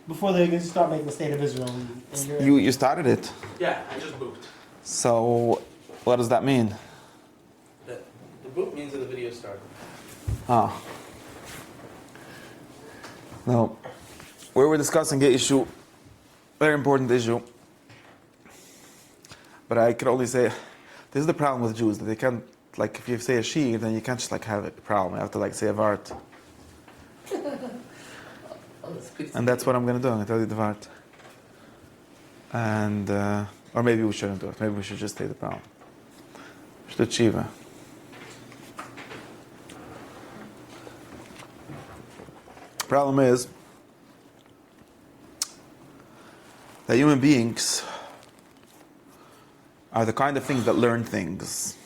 before they start making the state of Israel. You started it. Yeah, I just booped. So, what does that mean? The boop means that the video started. Ah. Now, we were discussing the issue, very important issue. But I could only say, this is the problem with Jews, that they can't, like, if you say a she, then you can't just, like, have a problem. You have to, like, say a vart. And that's what I'm going to do. I'm going to tell you the vart. And, or maybe we shouldn't do it. Maybe we should just say the problem. We should do tshiva. Problem is that human beings are the kind of things that learn things.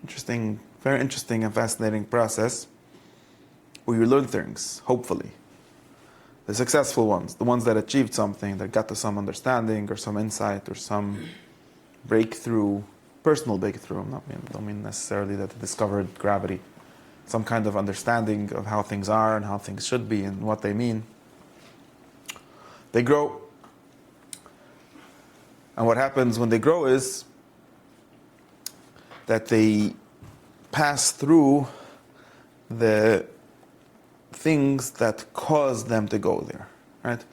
Interesting, very interesting and fascinating process where you learn things, hopefully. The successful ones, the ones that achieved something, that got to some understanding or some insight or some breakthrough, personal breakthrough. I don't mean necessarily that they discovered gravity. Some kind of understanding of how things are and how things should be and what they mean. They grow. And what happens when they grow is that they pass through the things that cause them to go there, right?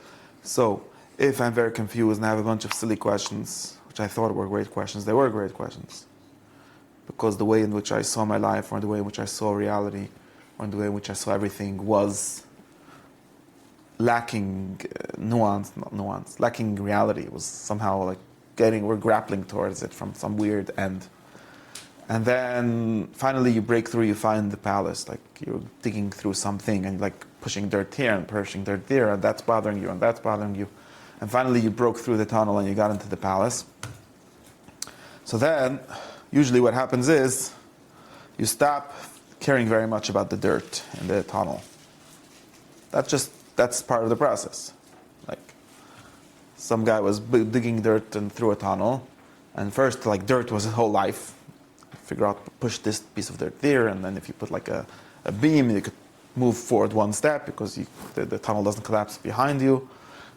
So, if I'm very confused and I have a bunch of silly questions, which I thought were great questions, they were great questions. Because the way in which I saw my life, or the way in which I saw reality, or the way in which I saw everything was lacking lacking reality. It was somehow like we're grappling towards it from some weird end. And then finally you break through, you find the palace, like you're digging through something and like pushing dirt here and pushing dirt there, and that's bothering you and that's bothering you. And finally you broke through the tunnel and you got into the palace. So then, usually what happens is you stop caring very much about the dirt in the tunnel. That's part of the process. Like, some guy was digging dirt and through a tunnel, and first, like, dirt was his whole life. Figure out, push this piece of dirt there, and then if you put like a beam, you could move forward one step because the tunnel doesn't collapse behind you.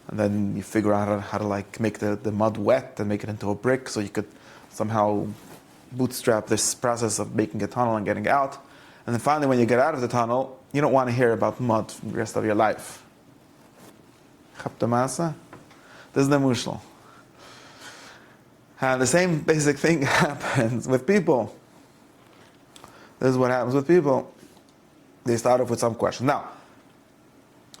And then you figure out how to like make the mud wet and make it into a brick, so you could somehow bootstrap this process of making a tunnel and getting out. And then finally, when you get out of the tunnel, you don't want to hear about mud for the rest of your life. Chapta masa? This is the mushal. And the same basic thing happens with people. This is what happens with people. They start off with some questions. Now,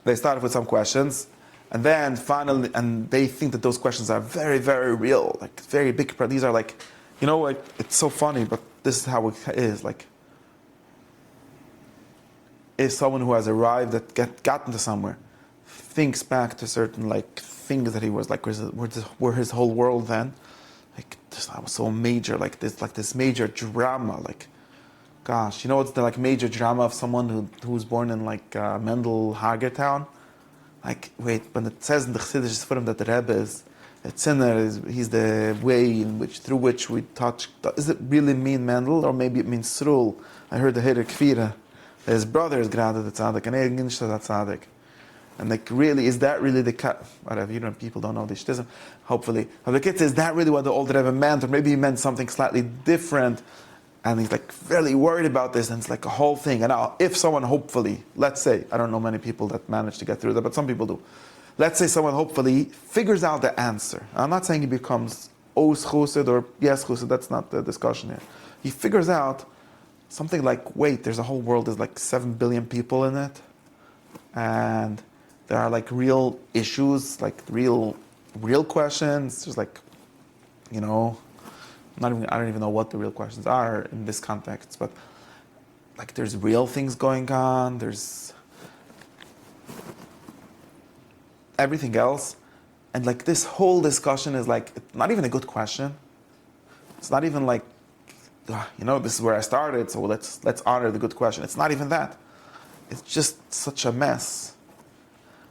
they start off with some questions, and then finally, and they think that those questions are very, very real, like very big. These are like, you know what? It's so funny, but this is how it is. Like, if someone who has arrived at gotten to somewhere thinks back to certain like things that he was like, were his whole world then, like this was so major, like this major drama, like. Gosh, you know what's the like major drama of someone who's born in like Mendel Hager town? Like, wait, when it says in the Chassidish Sforim that the Rebbe is a sinner, he's the way through which we touch. Does it really mean Mendel, or maybe it means Srul? I heard the Heder Kfira. His brother is gerade the tzaddik, and Ginsh the tzaddik. And like, really, is that really the whatever? You know, people don't know this. Hopefully, but the kids, is that really what the old Rebbe meant, or maybe he meant something slightly different? And he's like really worried about this, and it's like a whole thing. And now, if someone hopefully, let's say, I don't know many people that manage to get through that, but some people do. Let's say someone hopefully figures out the answer. I'm not saying he becomes os chused or yes chused, that's not the discussion here. He figures out something like, wait, there's a whole world, there's like 7 billion people in it. And there are like real issues, like real questions. There's like, you know, I don't even know what the real questions are in this context, but like there's real things going on, there's everything else, and like this whole discussion is like not even a good question. It's not even like, you know, this is where I started, so let's honor the good question. It's not even that. It's just such a mess.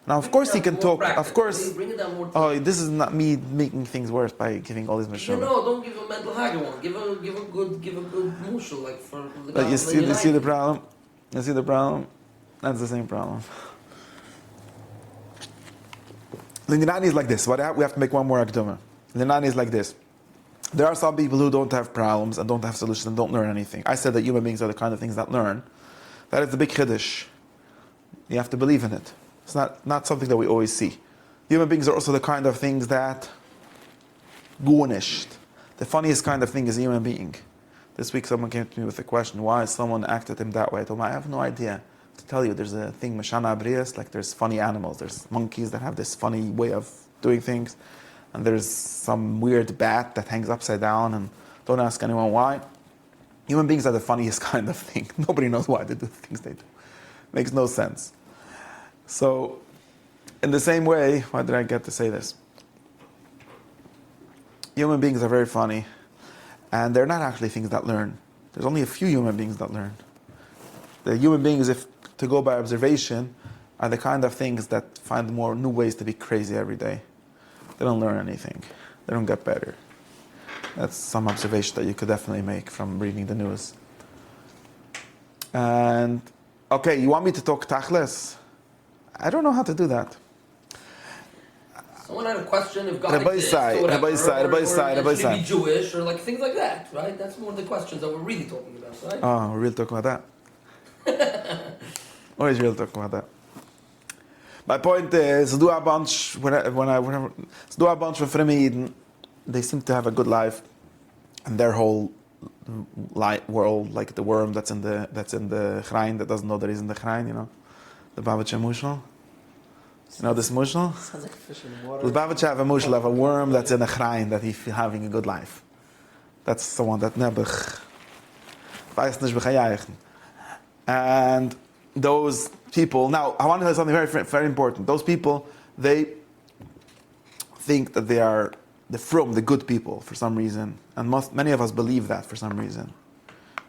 Now, of course, he can talk. Practice. Of course. Bring it down more. Oh, this is not me making things worse by giving all these mashal. No, don't give a mental hagger one. Give a good mushal, like for the But you see the problem. You see the problem. That's the same problem. Linyanani is like this. We have to make one more akduma. Linyanani is like this. There are some people who don't have problems and don't have solutions and don't learn anything. I said that human beings are the kind of things that learn. That is the big chiddush. You have to believe in it. It's not something that we always see. Human beings are also the kind of things that gunished. The funniest kind of thing is a human being. This week someone came to me with a question, why someone acted him that way? I told him, I have no idea. To tell you, there's a thing, Mashana Abrias, like there's funny animals. There's monkeys that have this funny way of doing things. And there's some weird bat that hangs upside down, and don't ask anyone why. Human beings are the funniest kind of thing. Nobody knows why they do the things they do. Makes no sense. So, in the same way, why did I get to say this? Human beings are very funny, and they're not actually things that learn. There's only a few human beings that learn. The human beings, if to go by observation, are the kind of things that find more new ways to be crazy every day. They don't learn anything. They don't get better. That's some observation that you could definitely make from reading the news. And, okay, you want me to talk tachlis? I don't know how to do that. Someone had a question if God Rabbi exists Sai, or whatever, Rabbi Sai, Rabbi Sai, Rabbi or should he Sai. be Jewish or like things like that, right? That's more the questions that we're really talking about, right? Oh, we're really talking about that? Always really talking about that. My point is, do a bunch of Fremiden, they seem to have a good life, and their whole world, like the worm that's in the Chrein, that doesn't know that he's in the Chrein, you know, the Babich Mushal. You know this mushal? Sounds like a fish in the water. The Babich have a mushal of a worm that's in a Chrein, that he's having a good life. That's the one that Nebuch weiß nicht bechayachen. And those people, now I want to tell you something very, very important. Those people, they think that they are the good people for some reason, and many of us believe that for some reason.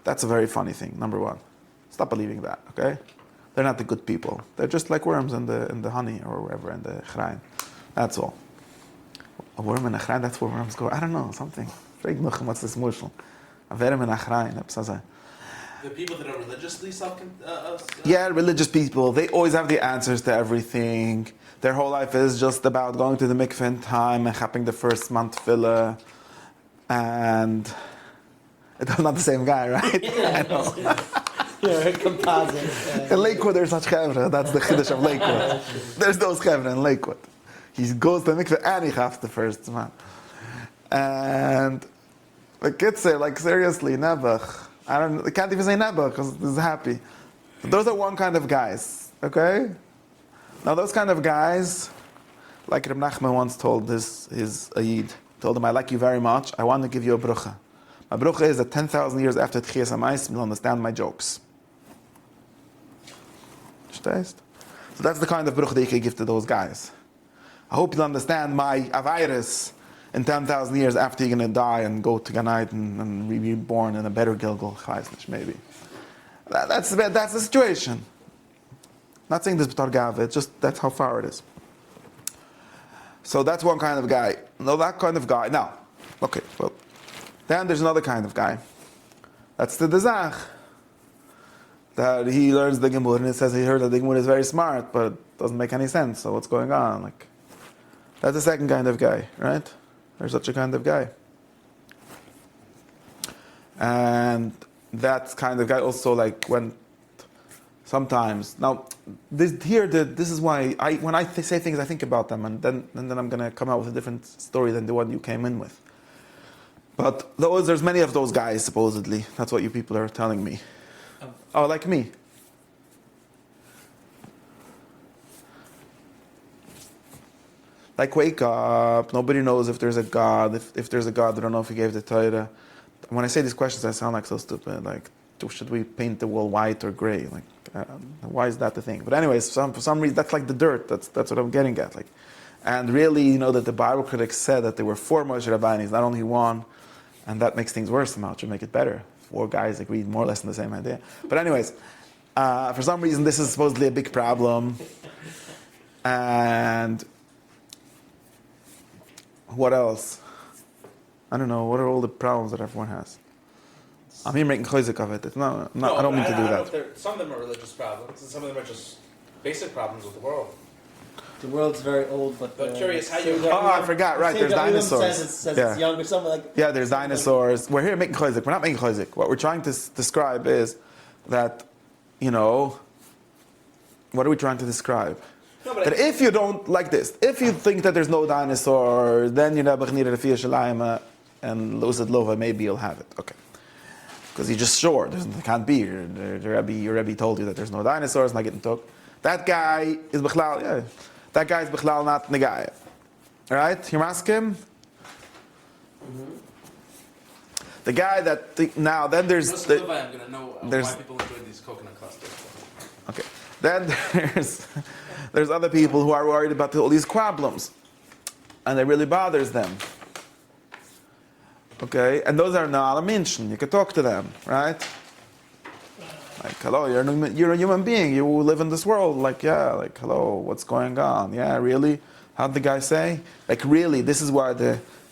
That's a very funny thing. Number one, stop believing that. Okay, they're not the good people. They're just like worms in the honey or wherever in the chrein. That's all. A worm in a chrein. That's where worms go. I don't know something. What's this mushal? A worm in a chrein. The people that are religiously Yeah, religious people. They always have the answers to everything. Their whole life is just about going to the mikveh in time and having the first month filler. And it's not the same guy, right? Yeah, I know. Yeah, composite. In Lakewood, there's such chevra. That's the chiddush of Lakewood. There's those chevra in Lakewood. He goes to the mikveh and he has the first month. And the kids say, like, seriously, Nebuch. I can't even say Nebuch because this is happy. Those are one kind of guys, okay? Now those kind of guys, like Reb Nachman once told his Ayid, told him, I like you very much, I want to give you a brucha. My brucha is that 10,000 years after Tchias HaMais, you'll understand my jokes. Verstehst? So that's the kind of brucha that you can give to those guys. I hope you'll understand my avirus in 10,000 years after you're going to die and go to Gan Eden and be reborn in a better Gilgal, maybe. That's the situation. Not saying this b'tar gava, it's just that's how far it is. So that's one kind of guy. No, that kind of guy. Now, okay, well, then there's another kind of guy. That's the Dezach. That he learns the Gemur and it says he heard that the Gemur is very smart, but it doesn't make any sense. So what's going on? Like, that's the second kind of guy, right? There's such a kind of guy. And that kind of guy also, like, when sometimes, now, this is why when I say things, I think about them, and then I'm going to come out with a different story than the one you came in with. But there's many of those guys, supposedly. That's what you people are telling me. Oh, like me. Like, wake up. Nobody knows if there's a God. If there's a God, they don't know if he gave the Torah. When I say these questions, I sound like so stupid. Like, should we paint the wall white or gray? Like, why is that the thing? But anyways, for some reason, that's like the dirt. That's what I'm getting at. Like, and really, you know, that the Bible critics said that there were 4 Moshe Rabbainis, not only one, and that makes things worse somehow. It should make it better. 4 guys agreed more or less on the same idea. But anyways, for some reason, this is supposedly a big problem. And what else? I don't know. What are all the problems that everyone has? I'm here making choizik of it. I don't mean to do that. Some of them are religious problems, and some of them are just basic problems with the world. the world's very old, but curious how you- Oh, I forgot. Right, there's dinosaurs. Says Yeah. it's younger, something like. Yeah, there's dinosaurs. We're here making chayzik. We're not making chayzik. What we're trying to describe is that, what are we trying to describe? No, but That if you don't like this, if you think that there's no dinosaur, then you never need a fiyah shalayim and lucid lova, maybe you'll have it. Okay. Because you're just sure, there can't be. Your Rebbe told you that there's no dinosaurs, not getting took. That guy is Bechlal, yeah. That guy is Bechlal, not Negaya. Alright? You're asking? The guy that, now, then there's... Most of I'm going to know there's- why people enjoy these coconut clusters. Okay. Then there's other people who are worried about all these problems. And it really bothers them. Okay? And those are not a mention. You can talk to them, right? Like, hello, you're a human being. You live in this world. Like, yeah, like, hello, what's going on? Yeah, really? How'd the guy say? Like, really, this is why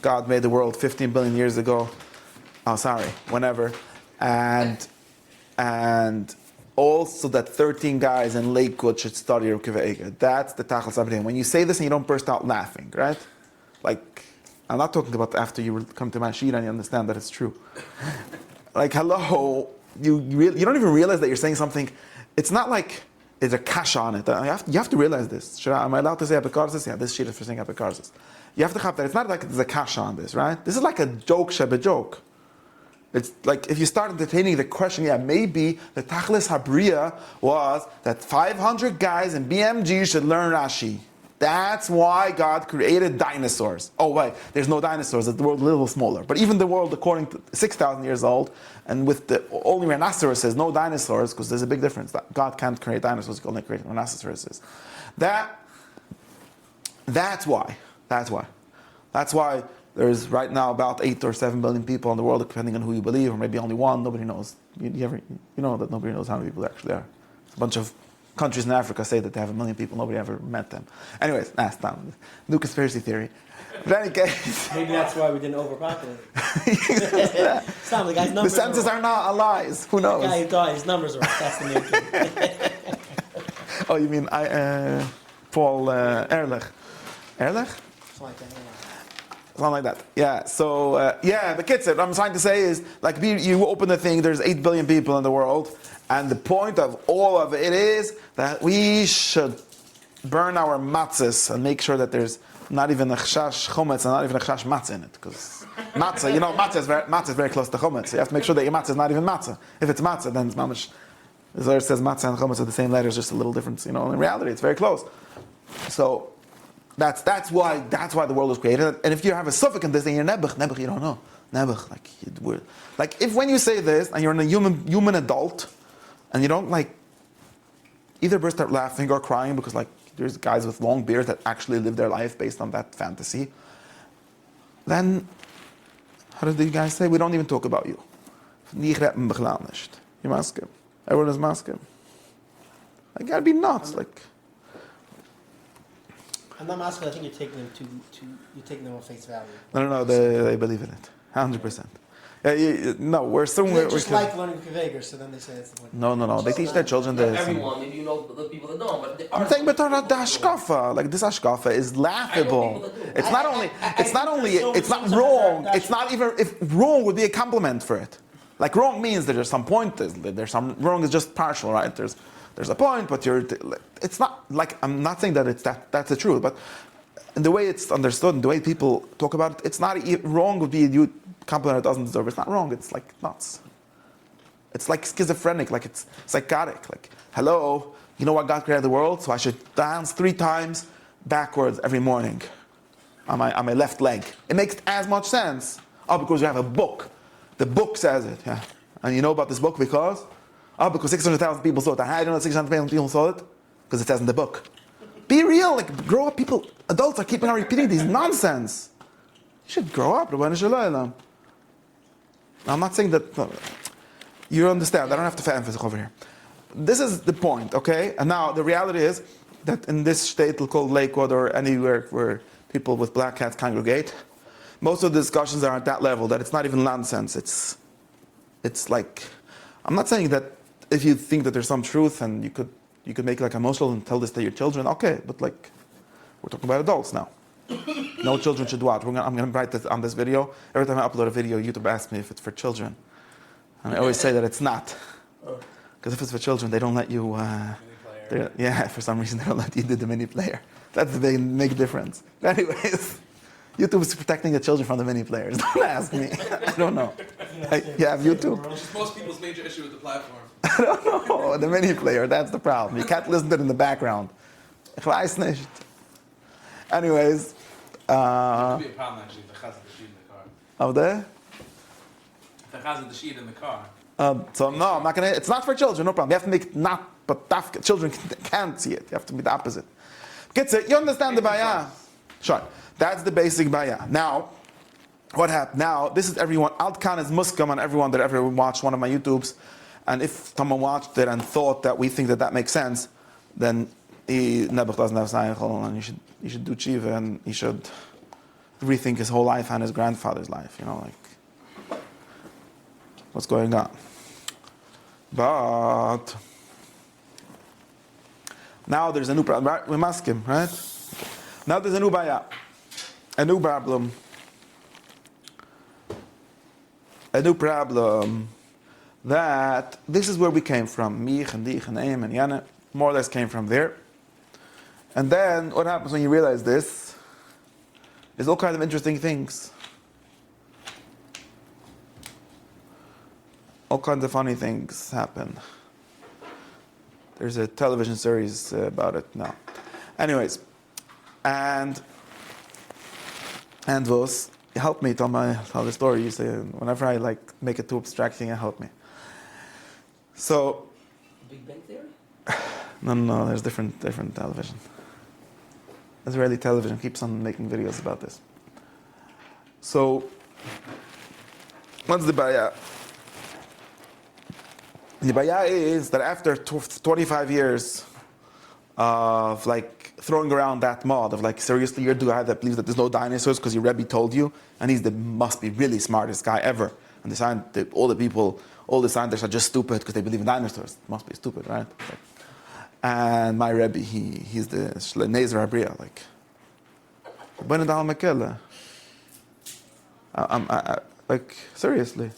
God made the world 15 billion years ago. Oh, sorry, whenever. And also that 13 guys in Lakewood should study Rukiva Ega. That's the Tachal Sabrin. When you say this and you don't burst out laughing, right? Like, I'm not talking about after you come to my sheet and you understand that it's true. Like, hello, you don't even realize that you're saying something. It's not like there's a cash on it. You have to realize this. Am I allowed to say apikorses? Yeah, this sheet is for saying apikorses. You have to have that. It's not like there's a cash on this, right? This is like a joke, shebe joke. It's like if you start entertaining the question, yeah, maybe the Tachlis Habriya was that 500 guys in BMG should learn Rashi. That's why God created dinosaurs. Oh, wait, there's no dinosaurs. The world's a little smaller. But even the world, according to 6,000 years old, and with the only rhinoceroses, no dinosaurs, because there's a big difference. That God can't create dinosaurs, He can only create rhinoceroses. That's why. That's why there's right now about 8 or 7 billion people in the world, depending on who you believe, or maybe only one. Nobody knows. You know that nobody knows how many people there actually are. It's a bunch of countries in Africa say that they have 1 million people. Nobody ever met them. Anyways, that's down. New conspiracy theory. But in any case, Maybe that's why we didn't overpopulate. It's not the guy's the numbers. census are not lies. Who The knows? guy who died, his numbers are right. That's the main thing. Oh, you mean Paul Ehrlich? Ehrlich? Something like that, yeah. Something like that. Yeah. So, the kids, what I'm trying to say is, like, you open the thing, there's 8 billion people in the world, and the point of all of it is that we should burn our matzahs and make sure that there's not even a chash chometz and not even a chash matzah in it. Because matzah, matzah is very close to chometz. So you have to make sure that your matzah is not even matzah. If it's matzah, then it's mamash. The Zohar says matzah and chometz are the same letters, just a little difference. In reality, it's very close. So, that's why the world was created. And if you have a suffix in this, then you're nebuch, you don't know. Nebuch, like if when you say this and you're a human adult, and you don't either burst out laughing or crying because there's guys with long beards that actually live their life based on that fantasy, then how did you guys say? We don't even talk about you. You maskim. Everyone is maskim. I gotta be nuts. I'm not asking. I think you're taking them you're taking them on face value. No, they believe in it, 100%. No, we're still. They just like learning Kveger, so then they say that's the point. No. They teach their children Not this. everyone, maybe you know the people that don't, but there I'm are saying, but the hashkafa, this hashkafa is laughable. It's not wrong. It's not even if wrong would be a compliment for it. Like wrong means that there's some point. There's some wrong is just partial, right? There's a point, but it's not like I'm not saying that it's that's the truth, but in the way it's understood, and the way people talk about it, it's not wrong would be you compliment it doesn't deserve. It's not wrong. It's like nuts. It's like schizophrenic. Like it's psychotic. Like hello, you know what God created the world, so I should dance 3 times backwards every morning on my left leg. It makes as much sense. Oh, because you have a book. The book says it. Yeah, and you know about this book because 600,000 people saw it. How do you know 600,000 people saw it? Because it says in the book. Be real, grow up. People, adults are keeping on repeating these nonsense. You should grow up. I'm not saying that. No, you understand. I don't have to emphasize over here. This is the point, okay? And now the reality is that in this state called Lakewood or anywhere where people with black hats congregate, most of the discussions are at that level that it's not even nonsense. It's like, I'm not saying that if you think that there's some truth and you could make it emotional and tell this to your children, okay, but We're talking about adults now. No children should watch. I'm going to write this on this video. Every time I upload a video, YouTube asks me if it's for children. And I always say that it's not. Because if it's for children, they don't let you... for some reason, they don't let you do the mini player. That's the big difference. Anyways, YouTube is protecting the children from the mini players. Don't ask me. I don't know. You have YouTube? Which is most people's major issue with the platform. I don't know. The mini player, that's the problem. You can't listen to it in the background. Ich weiß nicht. Anyways. It could be a problem actually if the chaz the sheet in the car. Oh, there? If the chaz the sheet in the car. So no, I'm not gonna. It's not for children. No problem. You have to make it not, but children can't see it. You have to be the opposite. Gets it? You understand the bayah? Sure. That's the basic bayah. Now, what happened? Now, this is everyone. Altkan is muskam on everyone that ever watched one of my YouTubes. And if someone watched it and thought that we think that makes sense, then Nebuch doesn't have Seichel, and you should do tshiva, and he should rethink his whole life and his grandfather's life. You know, like what's going on. But now there's a new problem. We must him, right? Now there's a new bayah, a new problem, that this is where we came from. Mich and Dich and Eim and Yana more or less came from there. And then what happens when you realize this is all kinds of interesting things. All kinds of funny things happen. There's a television series about it now. Anyways, and was help me tell the story. You say whenever I like make it too abstracting, help me. So, Big Bang Theory? no, there's different television. Israeli television keeps on making videos about this. So, what's the bayah? The bayah is that after 25 years of like throwing around that mod of like, seriously, you're the guy that believes that there's no dinosaurs because your Rebbe told you, and he's must be really smartest guy ever. And all the scientists are just stupid because they believe in dinosaurs. It must be stupid, right? And my Rebbe, he's the Nezer Abriya, like, like seriously.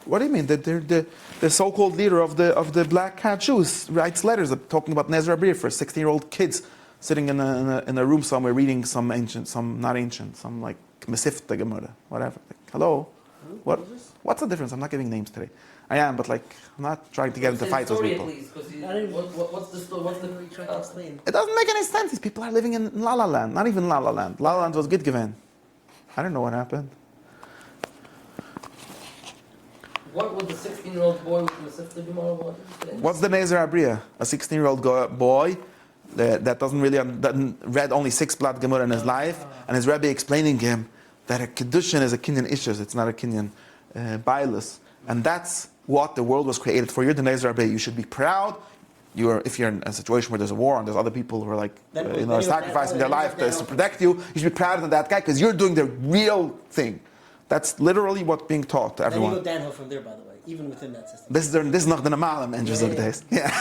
What do you mean? The so-called leader of the Black Hat Jews writes letters talking about Nezer Abriya for 16-year-old kids sitting in a room somewhere reading some like Mesifta Gemara, whatever. Like, hello, what's the difference? I'm not giving names today. I am, but like I'm not trying to get into fights with people. What's the story? What's the trying to explain? It doesn't make any sense. These people are living in La La Land. Not even La La Land. La La Land was good given. I don't know what happened. What would the 16-year-old boy with the Mesifta Gemara want? What's the Nezer Abriya? A 16-year-old boy that doesn't read only 6 blood Gemara in his life, and his Rebbe explaining to him that a Kedushin is a Kinyan Ishus, it's not a Kinyan Bailus. And that's what the world was created for. You're the Nezer Abriya. You should be proud. If you're in a situation where there's a war and there's other people who are like, sacrificing their life to protect you, you should be proud of that guy because you're doing the real thing. That's literally what's being taught to everyone. Then you go downhill from there, by the way, even within that system. This is not the normal interest of days. Yeah.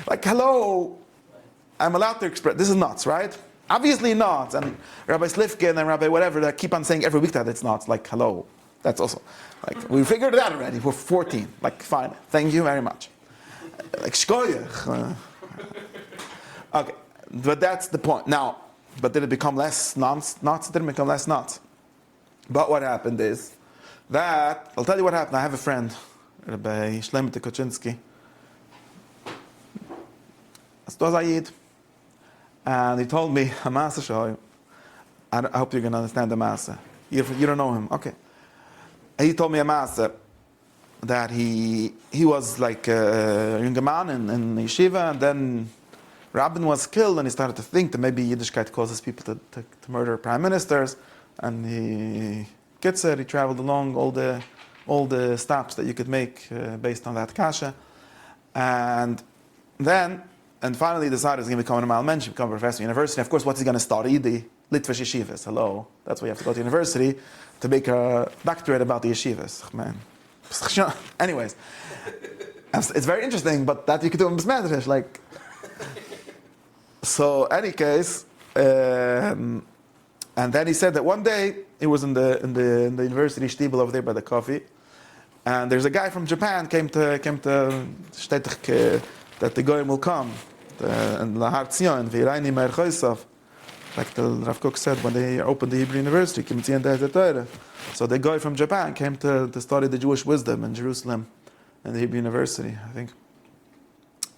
Like, hello, I'm allowed to express. This is nuts, right? Obviously not. And Rabbi Slifkin and Rabbi whatever, they keep on saying every week that it's nuts. Like, hello. That's also, like, we figured it out already. We're 14. Like, fine. Thank you very much. Like, shkoyach. Okay. But that's the point. Now, but did it become less nuts? It didn't become less nuts. But what happened is that, I'll tell you what happened. I have a friend, Rabbi Shlomo Kochinsky. And he told me, I hope you can understand the Masa. You don't know him. Okay. And he told me a Masa that he was like a young man in yeshiva, and then Rabin was killed, and he started to think that maybe Yiddishkeit causes people to murder prime ministers. And he gets it. He traveled along all the stops that you could make based on that kasha, and finally decided he's going to become a malmensch, become a professor at university. Of course, what's he going to study? The Litvish yeshivas. Hello, that's why you have to go to university to make a doctorate about the yeshivas. Man, anyways, it's very interesting, but that you could do in Besmedrash, like. So, any case. And then he said that one day he was in the university shtibel over there by the coffee, and there's a guy from Japan came to stetig that the goyim will come, and lahar tzion v'iraini meir choysav, like the Rav Kook said when they opened the Hebrew University. So the guy from Japan came to study the Jewish wisdom in Jerusalem, in the Hebrew University, I think.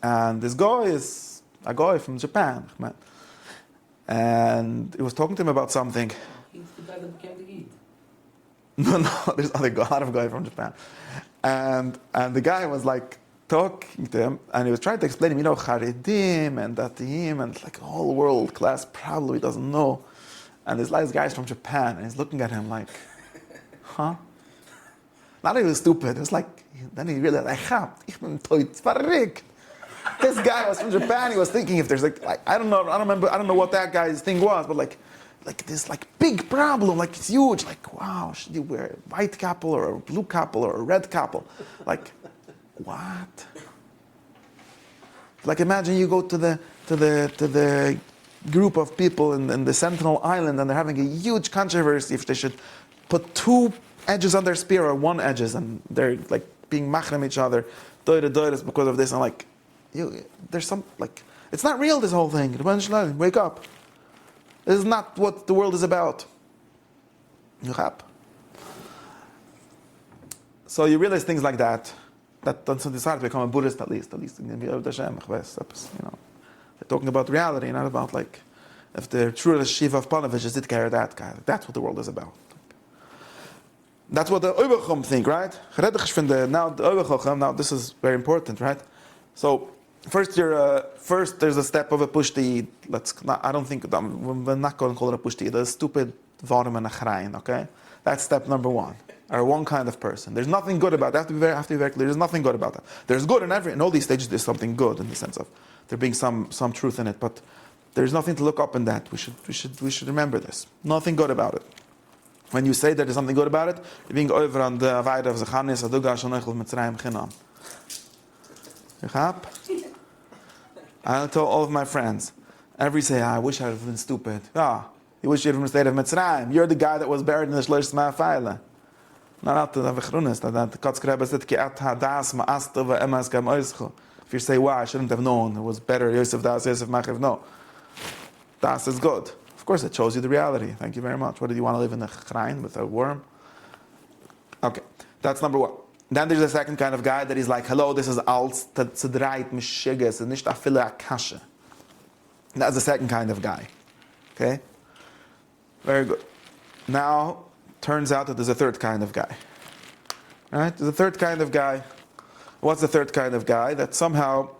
And this guy is a guy from Japan, man. And he was talking to him about something. He's the guy that became the Yid. No, there's other guy, lot of guy from Japan. And the guy was like talking to him, and he was trying to explain to him, Charedim and Datim, and like a whole world class problem he doesn't know. And this guy's from Japan, and he's looking at him like, huh? Not even stupid. It was like, then he realized, ich bin tot verrückt. This guy was from Japan. He was thinking if there's like I don't know what that guy's thing was, but like this like big problem, like it's huge. Like, wow, should you wear a white couple or a blue couple or a red couple? Like, what? Like, imagine you go to the group of people in the Sentinel Island, and they're having a huge controversy if they should put two edges on their spear or one edges, and they're like being machrim each other, doidas because of this. And like, there's some like, it's not real, this whole thing. Wake up. This is not what the world is about. So you realize things like that don't decide to become a Buddhist at least in the Hashem, they're talking about reality, not about like if the true Shiva of Panovich is this guy or that guy. That's what the world is about. That's what the Oberchom think, right? Now the Oberchom, now this is very important, right? So first there's a step of a pushti. I don't think we're not going to call it a pushti. The stupid vorm and a chrain, okay? That's step number one. Or one kind of person. There's nothing good about that. Have to be very clear. There's nothing good about that. There's good in all these stages. There's something good in the sense of there being some truth in it, but there's nothing to look up in that. We should remember this. Nothing good about it. When you say that there's something good about it, you're being over on the Avaida of Zechanis Aduga Shonechel Mitzrayim Chinam. I'll tell all of my friends. Every say, I wish I would have been stupid. You wish you had been stayed of Mitzrayim. You're the guy that was buried in the Shlosh Ma'afayla. Not the Vechrunis, that the Kotzkrebe said, Ki at hadas ma'asta ve'emas gam oischo. If you say, wow, I shouldn't have known, it was better, Yosef Das, Yosef Machiv, no. Das is good. Of course, it shows you the reality. Thank you very much. What did you want to live in the Chrein with a worm? Okay, that's number one. Then there's a second kind of guy that is like, hello, this is als tzedreit mishiges, and nicht afile akashe. That's the second kind of guy. Okay? Very good. Now, turns out that there's a third kind of guy. Right? There's a third kind of guy. What's the third kind of guy? That somehow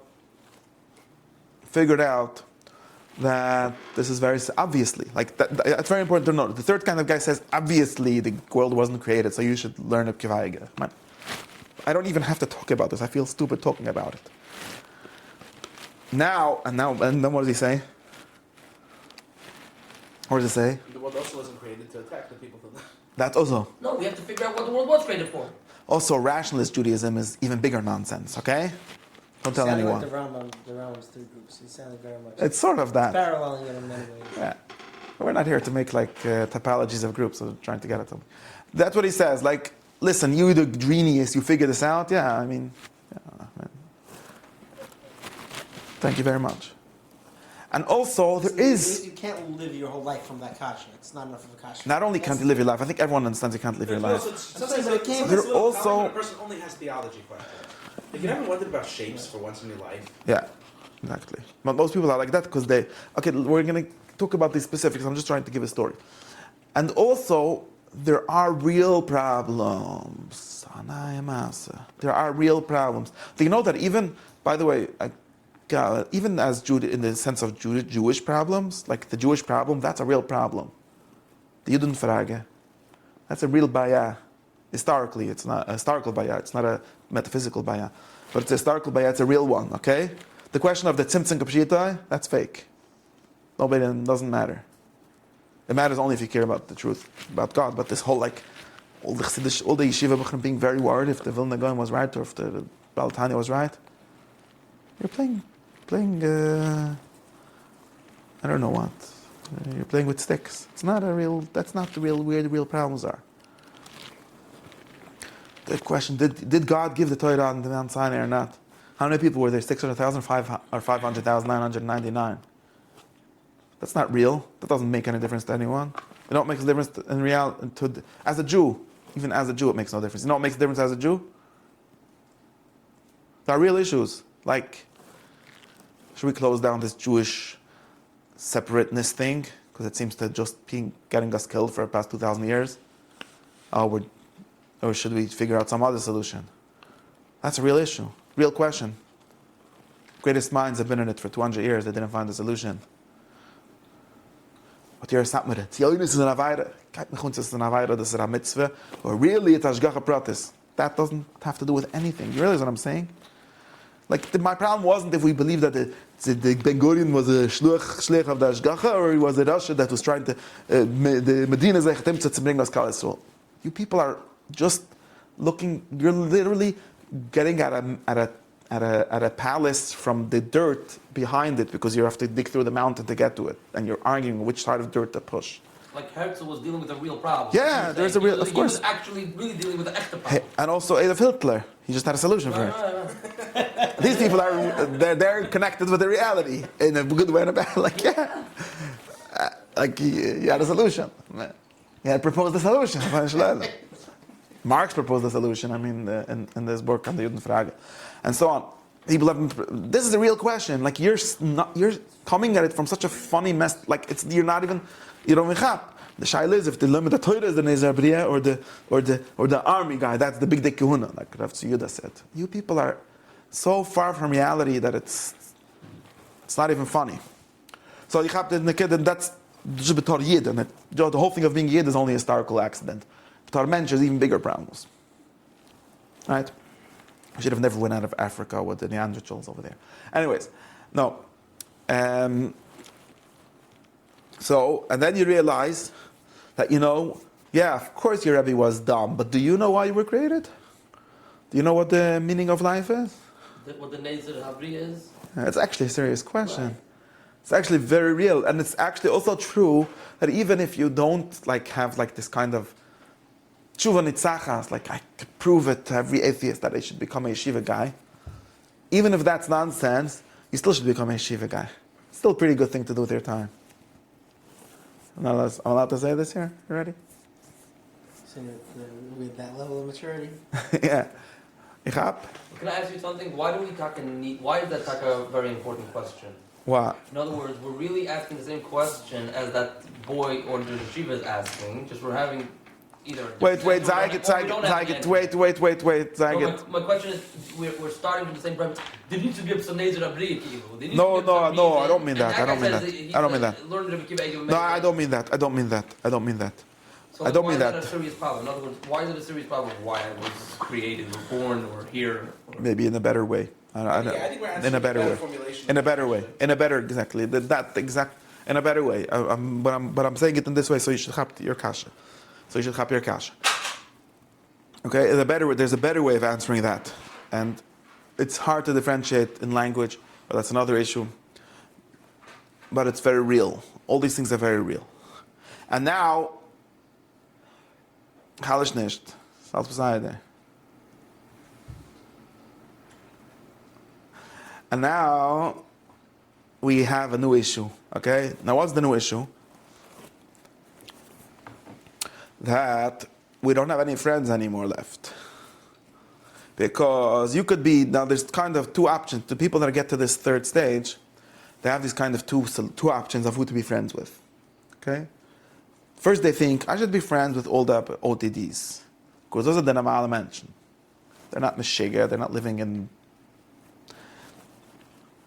figured out that this is very obviously, like it's very important to note. The third kind of guy says, obviously the world wasn't created, so you should learn a kivayge. I don't even have to talk about this. I feel stupid talking about it. And then what does he say? What does it say? The world also wasn't created to attack the people from That's also. No, we have to figure out what the world was created for. Also, rationalist Judaism is even bigger nonsense, okay? Don't tell anyone. Like the Rambam's three groups. He sounded very much. It's sort of that. Paralleling it in many ways. Yeah. We're not here to make like typologies of groups, so trying to get at them. That's what he says. Like, listen, you the genius, you figure this out? Yeah, I mean. Thank you very much. And also, there is... You can't live your whole life from that kasha. It's not enough of a kasha. Not only can't you live your life, I think everyone understands you can't live your life. Sometimes but it can't- There also- a person only has theology questions. Have you ever wondered about shapes for once in your life? Yeah, exactly. But most people are like that because they... Okay, we're going to talk about these specifics. I'm just trying to give a story. And also, there are real problems. There are real problems. Do you know that even, by the way, even as in the sense of Jewish problems, like the Jewish problem, that's a real problem. The Judenfrage, that's a real baya. Historically, it's not a historical baya. It's not a metaphysical baya, but it's a historical baya. It's a real one. Okay. The question of the tzimtzum kapshita, that's fake. Nobody doesn't matter. It matters only if you care about the truth about God. But this whole like all the yeshiva buchrim being very worried if the Vilna Gaon was right or if the Balatani was right. You're playing. I don't know what. You're playing with sticks. It's not a real. That's not the real where the real problems are. The question: Did God give the Torah on the Mount Sinai or not? How many people were there? 600,000, or 500,999. That's not real. That doesn't make any difference to anyone. It don't make a difference in reality. As a Jew, even as a Jew, it makes no difference. You know what makes a difference as a Jew? There are real issues like, should we close down this Jewish separateness thing because it seems to just be getting us killed for the past 2,000 years? Or should we figure out some other solution? That's a real issue, real question. Greatest minds have been in it for 200 years. They didn't find a solution. But you're sat with it. Zionis is an avaira. Kijk me goed, is an avaira. This is a mitzvah. Or really, it's ashgacha pratis. That doesn't have to do with anything. You realize what I'm saying? Like, my problem wasn't if we believed that the Ben Gurion was a shlich of the ashgacha, or he was a Rasha that was trying to the Medina Zeichetim to bring us Kal Yisrael. You people are just looking. You're literally getting at a palace from the dirt behind it because you have to dig through the mountain to get to it, and you're arguing which side of dirt to push. Like Herzl was dealing with a real problem. Yeah, there's a real, of course. He was actually really dealing with the extra problem. And also Adolf Hitler, he just had a solution for it. Right. These people they're connected with the reality in a good way and a bad. Like like he had a solution. He had proposed a solution. Marx proposed a solution. I mean, in this book on the Judenfrage, and so on. People have. This is a real question. Like you're coming at it from such a funny mess. Like you're not even. You don't even have. The shaila is if the limit of Torah is the Nezer B'riah or the army guy. That's the big kahuna, like Rav Tziyuda said. You people are so far from reality that it's not even funny. So you have the kid, and that's just B'tor Yid, and the whole thing of being Yid is only a historical accident. B'tor Mensch is even bigger problems. Right? We should have never went out of Africa with the Neanderthals over there. Anyways, no. So, and then you realize that, yeah, of course your Rebbe was dumb, but do you know why you were created? Do you know what the meaning of life is? What the Nezer Habri is? It's actually a serious question. Right. It's actually very real, and it's actually also true that even if you don't have this kind of tshuva nitzachas, I could prove it to every atheist that I should become a yeshiva guy. Even if that's nonsense, you still should become a yeshiva guy. It's still a pretty good thing to do with your time. I'm allowed to say this here? You ready? With that level of maturity. Yeah. Ich hab. Can I ask you something? Why do we talk why is that talk a very important question? What? In other words, we're really asking the same question as that boy or the yeshiva is asking, just we're having either... Wait, Zaygit. My question is, we're starting from the same premise. There needs to be a Nezer Abri. No, I don't mean that. I don't mean that. No, I don't mean that. So why is that a serious problem? In other words, why is it a serious problem? Why I was created, or born, or here? Maybe in a better way. I think we're answering in a better way. Formulation. In a better way. Exactly. In a better way. But I'm saying it in this way, so you should have your kasha. Okay, there's a better way of answering that. And it's hard to differentiate in language, but that's another issue. But it's very real. All these things are very real. And now, Halish nicht. Salz beside. And now, we have a new issue. Okay? Now what's the new issue? That we don't have any friends anymore left. Because you could be, now there's kind of two options. The people that get to this third stage, they have these kind of two options of who to be friends with. Okay? First they think, I should be friends with all the OTDs. Because those are the Namal mentioned. They're not Meshiga, they're not living in,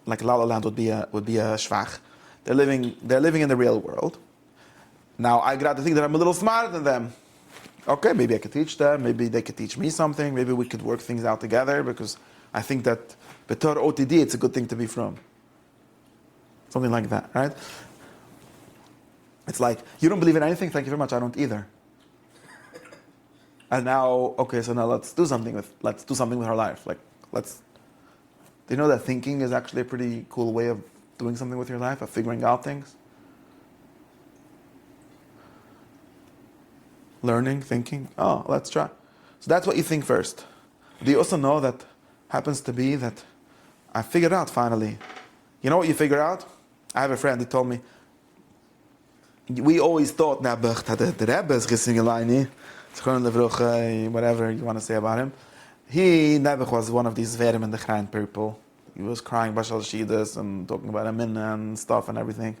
like La La Land would be a shvach. They're living in the real world. Now I got to think that I'm a little smarter than them. Okay, maybe I could teach them. Maybe they could teach me something. Maybe we could work things out together because I think that Betor OTD, it's a good thing to be from. Something like that, right? It's like, you don't believe in anything? Thank you very much, I don't either. And now, okay, so now let's do something with our life. Do you know that thinking is actually a pretty cool way of doing something with your life, of figuring out things? learning, thinking, oh, let's try. So that's what you think first. Do you also know that happens to be that I figured out finally. You know what you figure out? I have a friend who told me, we always thought that the Rebbe is Gesingelaini, whatever you want to say about him. Nebuch was one of these Verim and the Chrein people. He was crying Bashal Shidas and talking about Amin and stuff and everything.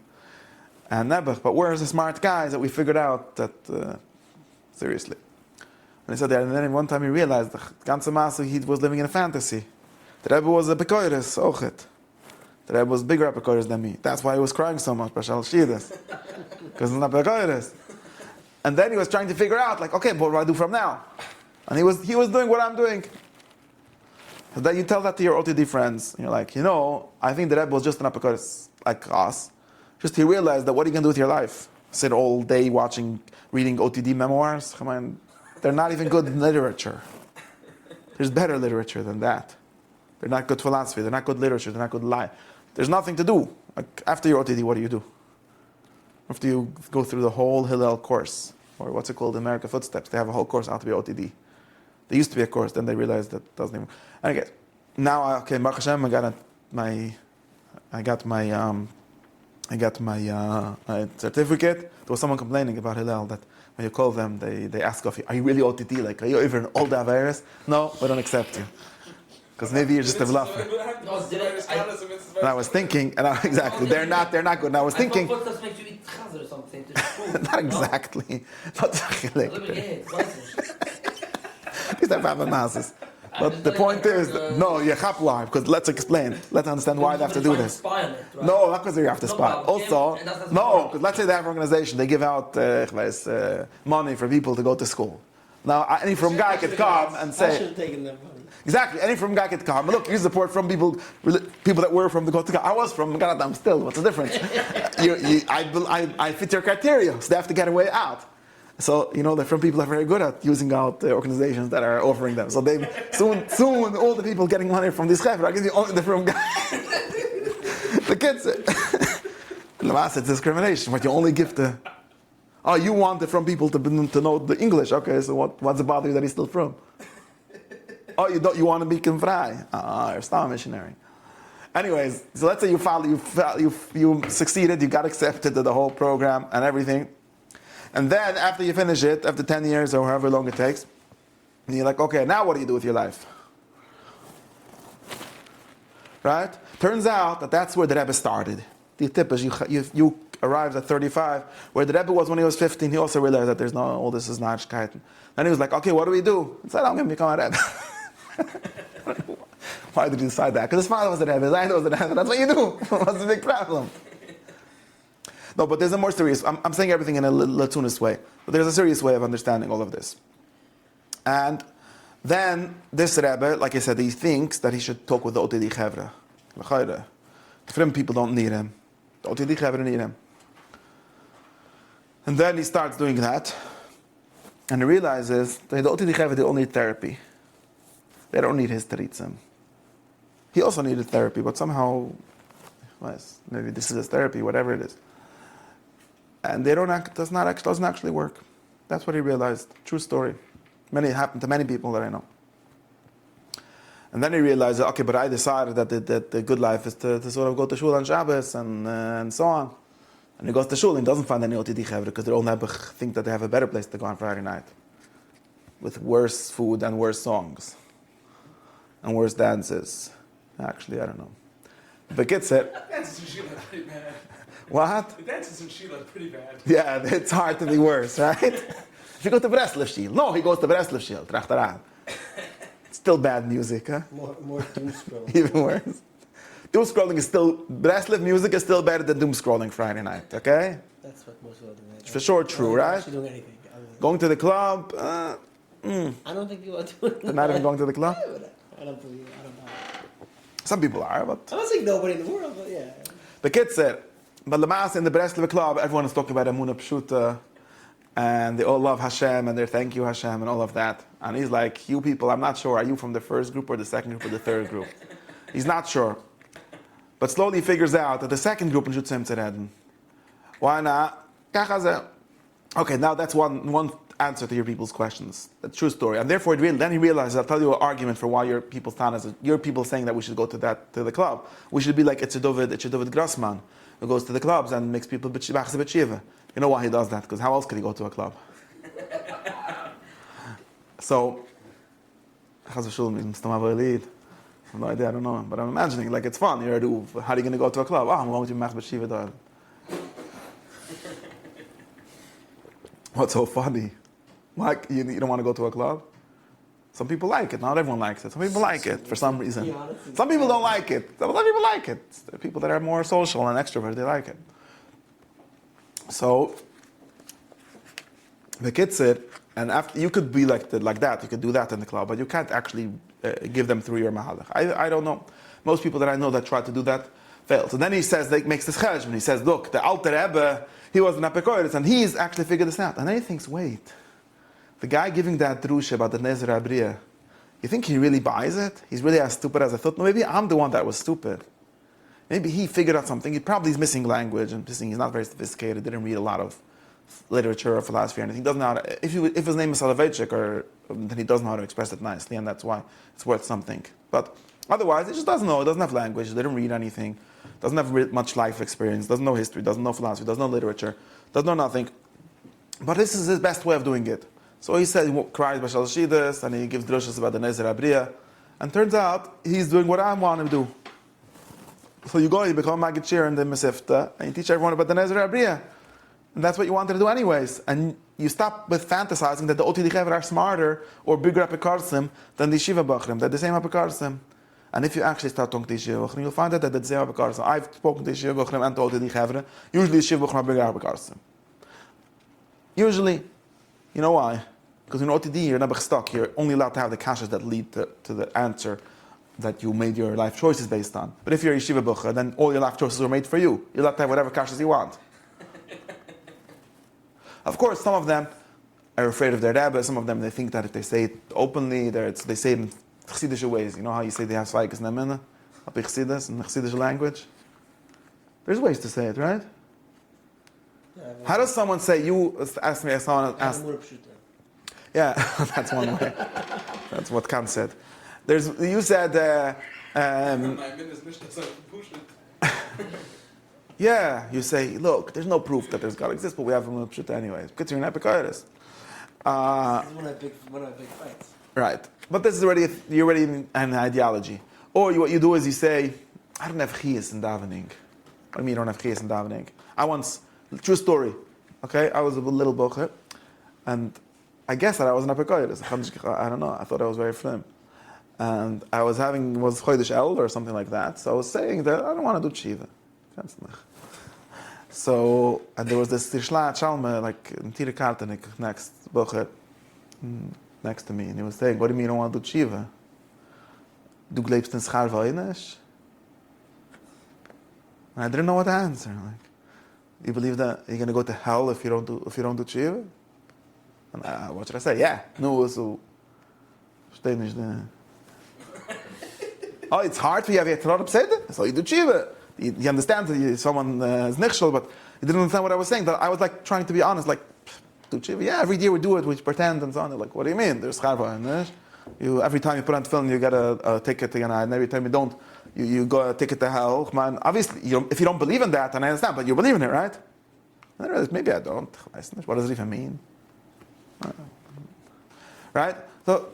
And Nebuch, but we're the smart guys that we figured out that, seriously. And he said that, and then one time he realized the ganze Masse, he was living in a fantasy. The Rebbe was a apikorses, ochet. The Rebbe was bigger apikorses than me. That's why he was crying so much, Bashal Shidas. Because it's not apikorses. And then he was trying to figure out, like, okay, but what do I do from now? And he was doing what I'm doing. And then you tell that to your OTD friends, and you're like, I think the Rebbe was just an apikorses like us. Just he realized that what are you going to do with your life? Sit all day reading OTD memoirs? Come on, they're not even good literature. There's better literature than that. They're not good philosophy, they're not good literature, they're not good life. There's nothing to do. Like, after your OTD, what do? After you go through the whole Hillel course, or what's it called, American Footsteps, they have a whole course how to be OTD. There used to be a course, then they realized that doesn't even. And again, now, okay, Baruch Hashem, I got my certificate. There was someone complaining about Hillel that when you call them, they ask of you, are you really OTD? Like, are you even all the virus? No, we don't accept you. Because maybe you're just a bluffer. And I was thinking, exactly, they're not good. And I was thinking, Footsteps makes you eat chazer or something. not exactly. These are bad masses. But the point is, no, you have why, because let's explain. Let's understand why they have to do this. No, not because you have to spy. Also, no, because let's say they have an organization, they give out money for people to go to school. Now, any from guy could come and say... I should have taken that money. Exactly, any from guy could come. Look, you support from people that were from the Gotika. I was from God, I'm still. What's the difference? I fit your criteria, so they have to get a way out. So, the from people are very good at using out the organizations that are offering them. So they soon all the people getting money from this chevra, I give you only the from guy. The kids, it's discrimination, but you only give the. Oh, you want the from people to know the English? Okay, so what's the bother you that he's still from? Oh, you want to be frei? You're still a missionary. Anyways, so let's say you succeeded, you got accepted to the whole program and everything. And then after you finish it, after 10 years or however long it takes, and you're like, okay, now what do you do with your life? Right? Turns out that that's where the Rebbe started. The tip is you arrived at 35, where the Rebbe was when he was 15. He also realized that there's no, all this is Nachkeiten. Then he was like, okay, what do we do? He said, I'm going to become a Rebbe. Why did you decide that? Because his father was a Rebbe, his aunt was a Rebbe. That's what you do. What's the big problem? No, but there's a more serious, I'm saying everything in a Latunist way, but there's a serious way of understanding all of this. And then this Rebbe, like I said, he thinks that he should talk with the OTD Chevra. The Frim people don't need him. The OTD Chevra need him. And then he starts doing that, and he realizes that the OTD Chevra, they all need therapy. They don't need his teritzim. He also needed therapy, but somehow, maybe this is his therapy, whatever it is. And doesn't actually work. That's what he realized. True story. It happened to many people that I know. And then he realized, okay, but I decided that the good life is to sort of go to shul on Shabbos and so on. And he goes to shul and doesn't find any OTD chevra because they all think that they have a better place to go on Friday night, with worse food and worse songs and worse dances. Actually, I don't know. But gets it. Dances in Sheila pretty bad. What? The dances in Sheila pretty bad. Yeah, it's hard to be worse, right? If you go to Breslev Shil. No, he goes to Breslev Shil. Trachtaran. Still bad music, huh? More doom scrolling. Even worse. Doom scrolling is still, Breslev music is still better than doom scrolling Friday night, okay? That's what most people do. It's for sure true, I'm right? not actually doing anything. Going to the club, I don't think people are doing they're not even going to the club? I don't know. Some people are, but... I don't think nobody in the world, but yeah. The kid said, but Lamas in the Breslev club, everyone is talking about Emunah Pshuta, and they all love Hashem, and they thank you Hashem, and all of that. And he's like, you people, I'm not sure, are you from the first group or the second group or the third group? He's not sure. But slowly he figures out that the second group in Shutzim Tzereden. Why not? Okay, now that's one answer to your people's questions. A true story. And therefore, then he realized, I'll tell you an argument for why your people saying that we should go to the club. We should be like it's a David Grossman, who goes to the clubs and makes people b'tshiva. You know why he does that? Because how else could he go to a club? So, I have no idea, I don't know. But I'm imagining, like, it's fun. How are you going to go to a club? I'm going to Mach b'tshiva. What's so funny? Like, you don't want to go to a club? Some people like it. Not everyone likes it. Some people like it for some reason. Some people don't like it. Some people like it. The people that are more social and extrovert, they like it. So, the kids said, and after you could be like that, you could do that in the club, but you can't actually give them through your mahalach. I don't know. Most people that I know that try to do that fail. So then he says, makes this cheshbon. He says, look, the Alter Rebbe, he was an apikorses, and he's actually figured this out. And then he thinks, wait, the guy giving that drusha about the Nezer Abriya, you think he really buys it? He's really as stupid as I thought? No, maybe I'm the one that was stupid. Maybe he figured out something. He probably is missing language, and he's not very sophisticated, didn't read a lot of literature or philosophy or anything. Doesn't know how to, if his name is Soloveitchik, then he doesn't know how to express it nicely, and that's why it's worth something. But otherwise, he just doesn't know. He doesn't have language. He didn't read anything. Doesn't have much life experience. Doesn't know history. Doesn't know philosophy. Doesn't know literature. Doesn't know nothing. But this is his best way of doing it. So he said he cries by Shalshidas, and he gives drushas about the Nezer Abriya, and turns out he's doing what I want him to do. So you go, you become a Magid in the Mesifta, and you teach everyone about the Nezer Abriya. And that's what you wanted to do anyways. And you stop with fantasizing that the OTD Chaver are smarter or bigger apikorses than the Yeshiva Bachrim. They're the same apikorses. And if you actually start talking to Yeshiva Bachrim, you'll find out that they're the same apikorses. I've spoken to Yeshiva Bachrim and to OTD Chaver. Usually Yeshiva Bachrim are bigger apikorses. Usually. You know why? Because in OTD you're never stuck. You're only allowed to have the kashas that lead to the answer that you made your life choices based on. But if you're a Yeshiva Bachrim, then all your life choices are made for you. You're allowed to have whatever kashas you want. Of course, some of them are afraid of their Rebbe. Some of them, they think that if they say it openly, they say it in Chassidish ways. You know how you say they have Svaikas Nemena? Up in Chassidus, in the Chassidish language? There's ways to say it, right? Yeah, How does someone say, yeah, that's one way. That's what Kant said. You said, yeah, you say, look, there's no proof that there's God exists, but we have him pshuta anyways. Because you're an apikorses. This is one of my big fights. Right. But this is you're already in an ideology. Or what you do is you say, I don't have chiyas in davening. What do you mean you don't have chiyas in davening? True story. Okay, I was a little bocher, and I guess that I was an apikorses. I don't know, I thought I was very slim. And I was Chodesh El or something like that, so I was saying that I don't want to do tshiva. So, and there was this Tishla Chalme, like in Tire Kartenik, next to me, and he was saying, what do you mean you don't want to do tshiva? Du glaubst in Schar Vaynish? And I didn't know what to answer. Like, you believe that you're going to go to hell if you don't do tshiva? And what should I say? Yeah. No, so oh, it's hard for you to have a upset, so you do tshiva. You understand that someone is nichshel, but he didn't understand what I was saying. That I was like trying to be honest, like, do tshiva? Yeah, every year we do it, we pretend and so on. They're like, what do you mean? There's charva. Every time you put on film, you get a ticket to and every time you don't, you go a ticket to hell. Man, obviously, if you don't believe in that, then I understand, but you believe in it, right? Maybe I don't. What does it even mean? Right? So,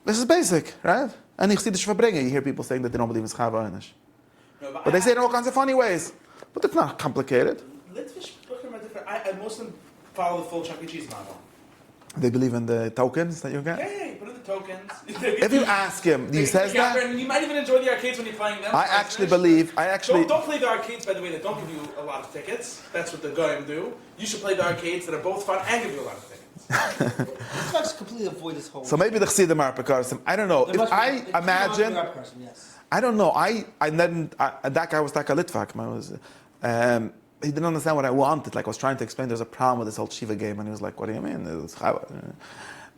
this is basic, right? And Chassidish verbringen, you hear people saying that they don't believe in Schar Vaynish. No, But they say it in all kinds of funny ways. But it's not complicated. Most of them follow the full Chuck E. Cheese model. They believe in the tokens that you get? Yeah, you put in the tokens. If you ask him, he says that? And you might even enjoy the arcades when you're playing them. I actually believe, Don't play the arcades, by the way, that don't give you a lot of tickets. That's what the Goyim do. You should play the arcades that are both fun and give you a lot of tickets. Let's completely avoid this whole... So maybe the Chassidim are apikorses. I don't know. If I imagine... Yes. I don't know. That guy was like a Litvak. He didn't understand what I wanted. Like I was trying to explain, there's a problem with this whole Shiva game, and he was like, "What do you mean?"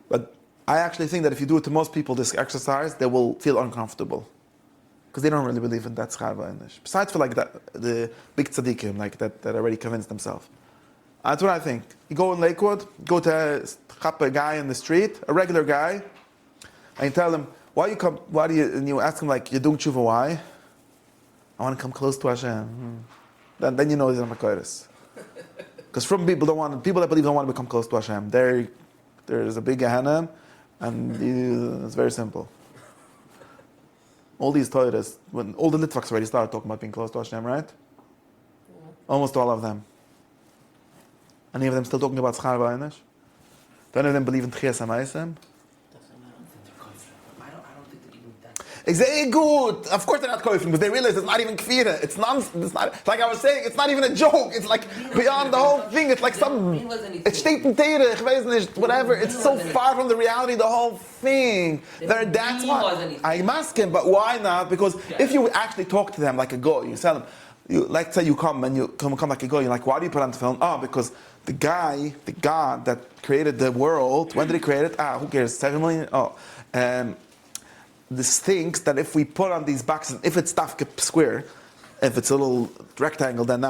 But I actually think that if you do it to most people, this exercise, they will feel uncomfortable because they don't really believe in that Schar Vaynish. Besides for like that, the big tzaddikim like that already convinced themselves. That's what I think. You go in Lakewood, go to a guy in the street, a regular guy, and you tell him, and you ask him like, you're doing tshuva, why? I want to come close to Hashem. Then you know he's an apikorses. Because people that believe don't want to become close to Hashem. There's a big Gehenna, and it's very simple. All these Torahs, when all the Litvaks already started talking about being close to Hashem, right? Almost all of them. Any of them still talking about Schar V'Einish? Do any of them believe in Tchias HaMaaseh? Exactly, good. Of course they're not koifim, but they realize it's not even kfira. It's nonsense. It's not, like I was saying, it's not even a joke. It's like beyond the whole thing. It's like it's steht in Teire, ich weiß nicht, whatever. It's so far from the reality, the whole thing. That's why I'm asking, but why not? Because if you actually talk to them like a goy, you tell them, like say you come and you come like a goy, you're like, why do you put on the film? Oh, because the God that created the world, when did he create it? Who cares? 7 million? This thinks that if we put on these boxes, if it's tafke square, if it's a little rectangle, then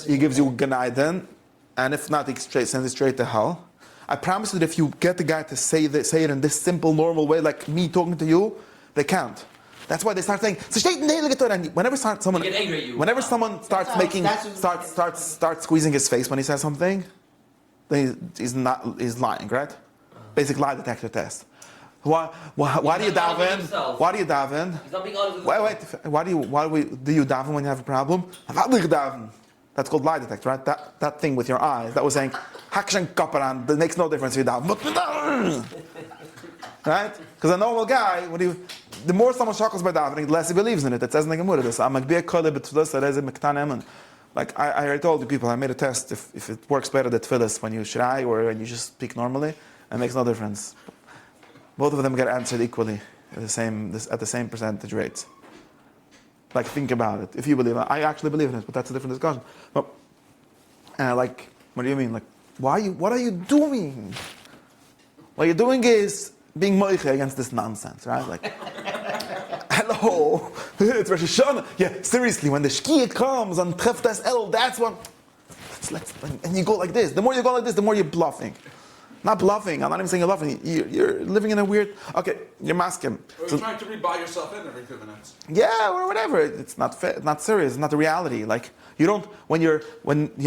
he gives you Gan Eden, and if not, he sends it straight to hell. I promise you that if you get the guy to say it in this simple, normal way, like me talking to you, they can't. That's why they start saying, and whenever someone starts squeezing his face when he says something, then he's lying, right? Basic lie detector test. Why do you daven? Why do you daven? He's not being honest with Why do you daven when you have a problem? That's called lie detector, right? That thing with your eyes that was saying, Hakshan kaparan, that makes no difference if you daven. Right? Because a normal guy, the more someone shackles by davening, the less he believes in it. It says in the Gemara this. Like I already told the people, I made a test if it works better the tefillas when you shrai or when you just speak normally, it makes no difference. Both of them get answered equally at the same percentage rates. Like, think about it. If you believe it, I actually believe in it, but that's a different discussion. But, what do you mean? Like, what are you doing? What you're doing is being moiche against this nonsense, right? Like, hello, it's Rosh Hashanah. Yeah, seriously, when the Shkia comes on Tref Das El, that's when, and you go like this. The more you go like this, the more you're bluffing. Not bluffing. I'm not even saying you're bluffing. You're living in a weird. Okay, you're masking. Or you're trying to rebuy yourself in every 2 minutes. Yeah, or whatever. It's not not serious. It's not the reality. Like you don't when you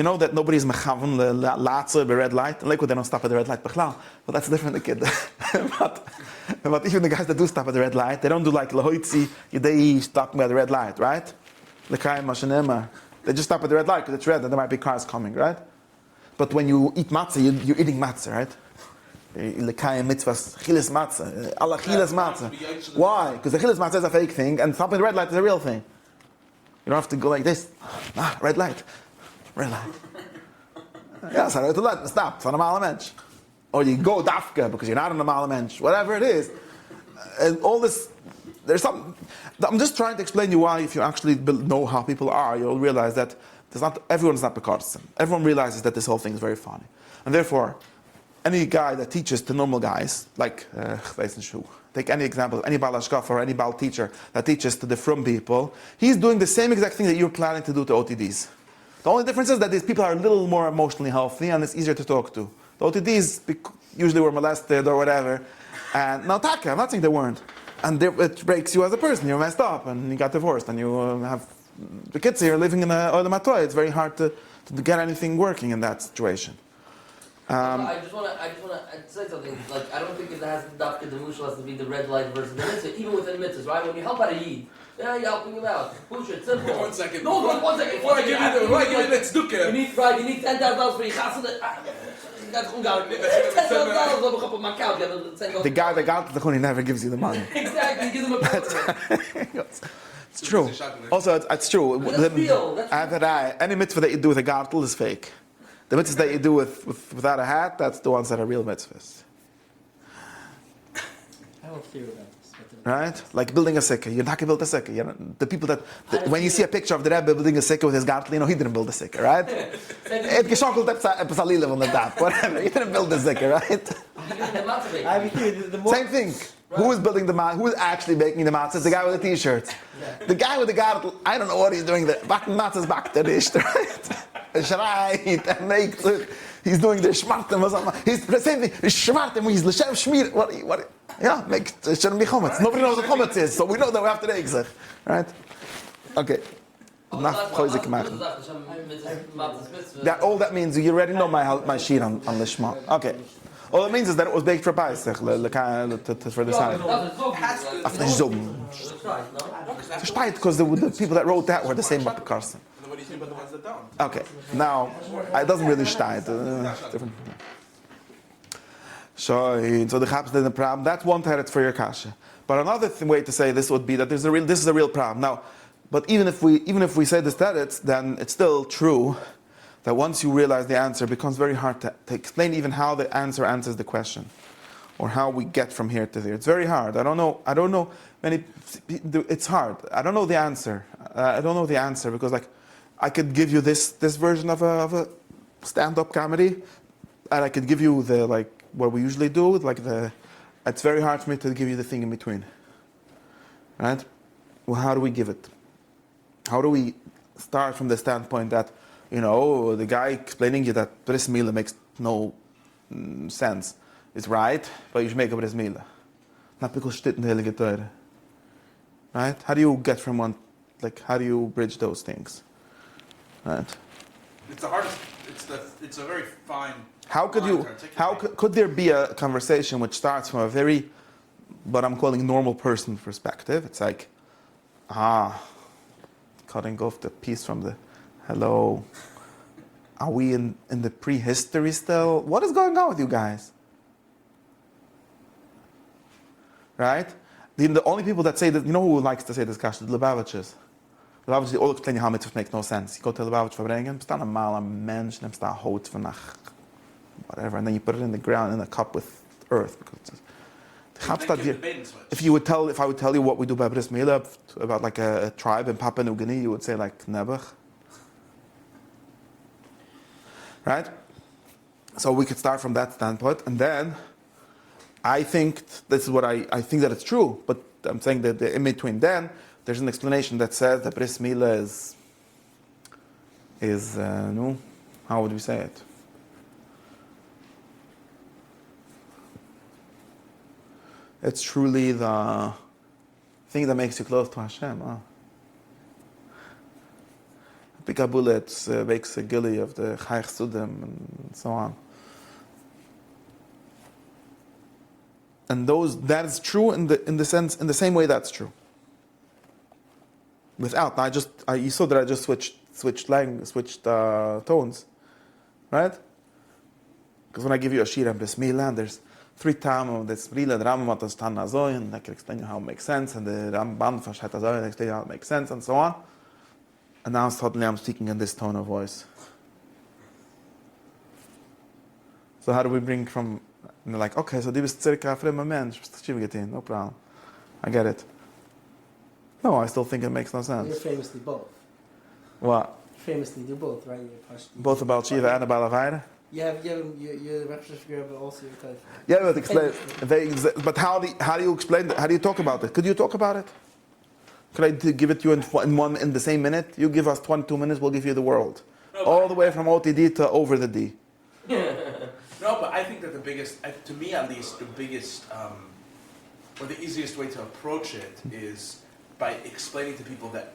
know that nobody's mechavan the latze the red light. Like when they don't stop at the red light, but that's different. The kid. but even the guys that do stop at the red light, they don't do like lahoitzi. They stop by the red light, right? Lekayim mashenema. They just stop at the red light because it's red and there might be cars coming, right? But when you eat matzah, you're eating matzah, right? Lekayim mitzvahs, chilas matzah, Allah chilas matzah. Why? Because the chilas matzah is a fake thing, and stopping the red light is a real thing. You don't have to go like this. Red light. Yes, I red light. Stop. Van a male mensch. Or you go dafka because you're not on a male mensch. Whatever it is, and all this. There's some. I'm just trying to explain to you why, if you actually know how people are, you'll realize that everyone's not apikorses. Everyone realizes that this whole thing is very funny, and therefore. Any guy that teaches to normal guys, like take any example, any Baal Hashkafa or any Baal teacher that teaches to the frum people, he's doing the same exact thing that you're planning to do to OTDs. The only difference is that these people are a little more emotionally healthy and it's easier to talk to. The OTDs usually were molested or whatever. And now Taka, I'm not saying they weren't. And it breaks you as a person. You're messed up and you got divorced and you have the kids here living in a olam hatoy. It's very hard to get anything working in that situation. I just want to say something. Like, I don't think it has the mushal has to be the red light versus the mitzvah, even within mitzvahs, right? When you help out a yid, you're helping him out. Bullshit, simple. 1 second. No, 1 second. Before I give you the You need $10,000 for your chassid. $10,000 up on my account. The guy that got the he never gives you the money. Exactly, give him a quarter. It's true. Also, it's true. That's real. Any mitzvah that you do with a gartel is fake. The mitzvahs that you do without a hat, that's the ones that are real mitzvahs. I don't fear about this. Right? Like building a sukkah. You're not going to build a sukkah. The people when you see a picture of the Rebbe building a sukkah with his gartel, he didn't build a sukkah, right? It geschockelt epsalile on the top. Whatever. He didn't build the sukkah, right? Same thing. Right. Who is building the matzah? Who is actually making the matzah? It's the guy with the t-shirts. Yeah. The guy with the gartel, I don't know what he's doing there. Matzah's back to dish, right? schreit, makes look. He's doing the schmartem, he's the same thing, schmartem, he's l'shem shmir, what, yeah, make shouldn't be chometz. Nobody knows what chometz is, so we know that we have to exich, right? Okay. Nach choizik machen. That all that means, you already know my sheet on lishma. Okay. All it means is that it was baked for Pesach, for the sign. After Zoom. Versteht, because the people that wrote that were the same apikorses. What do you do about the ones that don't? Okay, now, it doesn't really steit. Different. So the chaps didn't problem. That's one teretz for your kasha. But another way to say this would be that this is a real problem. Now, but even if we say this teretz, then it's still true that once you realize the answer, it becomes very hard to explain even how the answer answers the question, or how we get from here to there. It's very hard. I don't know many. It's hard. I don't know the answer. I don't know the answer because like I could give you this version of a stand-up comedy, and I could give you the like what we usually do. Like it's very hard for me to give you the thing in between. Right? Well, how do we give it? How do we start from the standpoint that, you know, the guy explaining you that bris milah makes no sense is right, but you should make a bris milah. Not because shtit in the Heilige Torah. Right? How do you get from one, like, how do you bridge those things? Right? It's the hardest, it's a very fine How could you, could there be a conversation which starts from a very, what I'm calling normal person perspective? It's like, cutting off the piece from the hello. Are we in the prehistory still? What is going on with you guys? Right? The only people that say that, you know who likes to say this, Kash? The Lubavitches. Lubavitches, they all explain you how mitzvahs make no sense. You go to Lubavitch verbrengen, bist ein normaler Mensch, nimmst da Haut von nach whatever, and then you put it in the ground in a cup with earth. Because if I would tell you what we do by Bris Milah, about like a tribe in Papua New Guinea, you would say like Nebuch. Right? So we could start from that standpoint, and then I think this is what I think that it's true, but I'm saying that in between then, there's an explanation that says that Bris Milah is no, how would we say it? It's truly the thing that makes you close to Hashem. Big bullets makes a gilly of the Chayach Sudim and so on. And that is true in the same way that's true. Without, you saw that I just switched tones, right? Because when I give you a shira and Bris Milah, there's 3 times of this Brila, the Rambam has Tana Zoy, and I can explain you how it makes sense, and the Ramban Fashat Zoy, and I explain you how it makes sense, and so on. And now suddenly I'm speaking in this tone of voice. So how do we bring from, and they're like, okay, so die bist circa fremmer Mensch, no problem. I get it. No, I still think it makes no sense. You're famously both. What? You famously do both, right? Both about Shiva and about Avayra? You're representative but also your type. Yeah, but explain. But how do you explain that? How do you talk about it? Could you talk about it? Could I give it to you in the same minute? You give us 22 minutes, we'll give you the world. No, all the way from OTD to over the D. No, but I think that the biggest, to me at least, the biggest, or the easiest way to approach it is by explaining to people that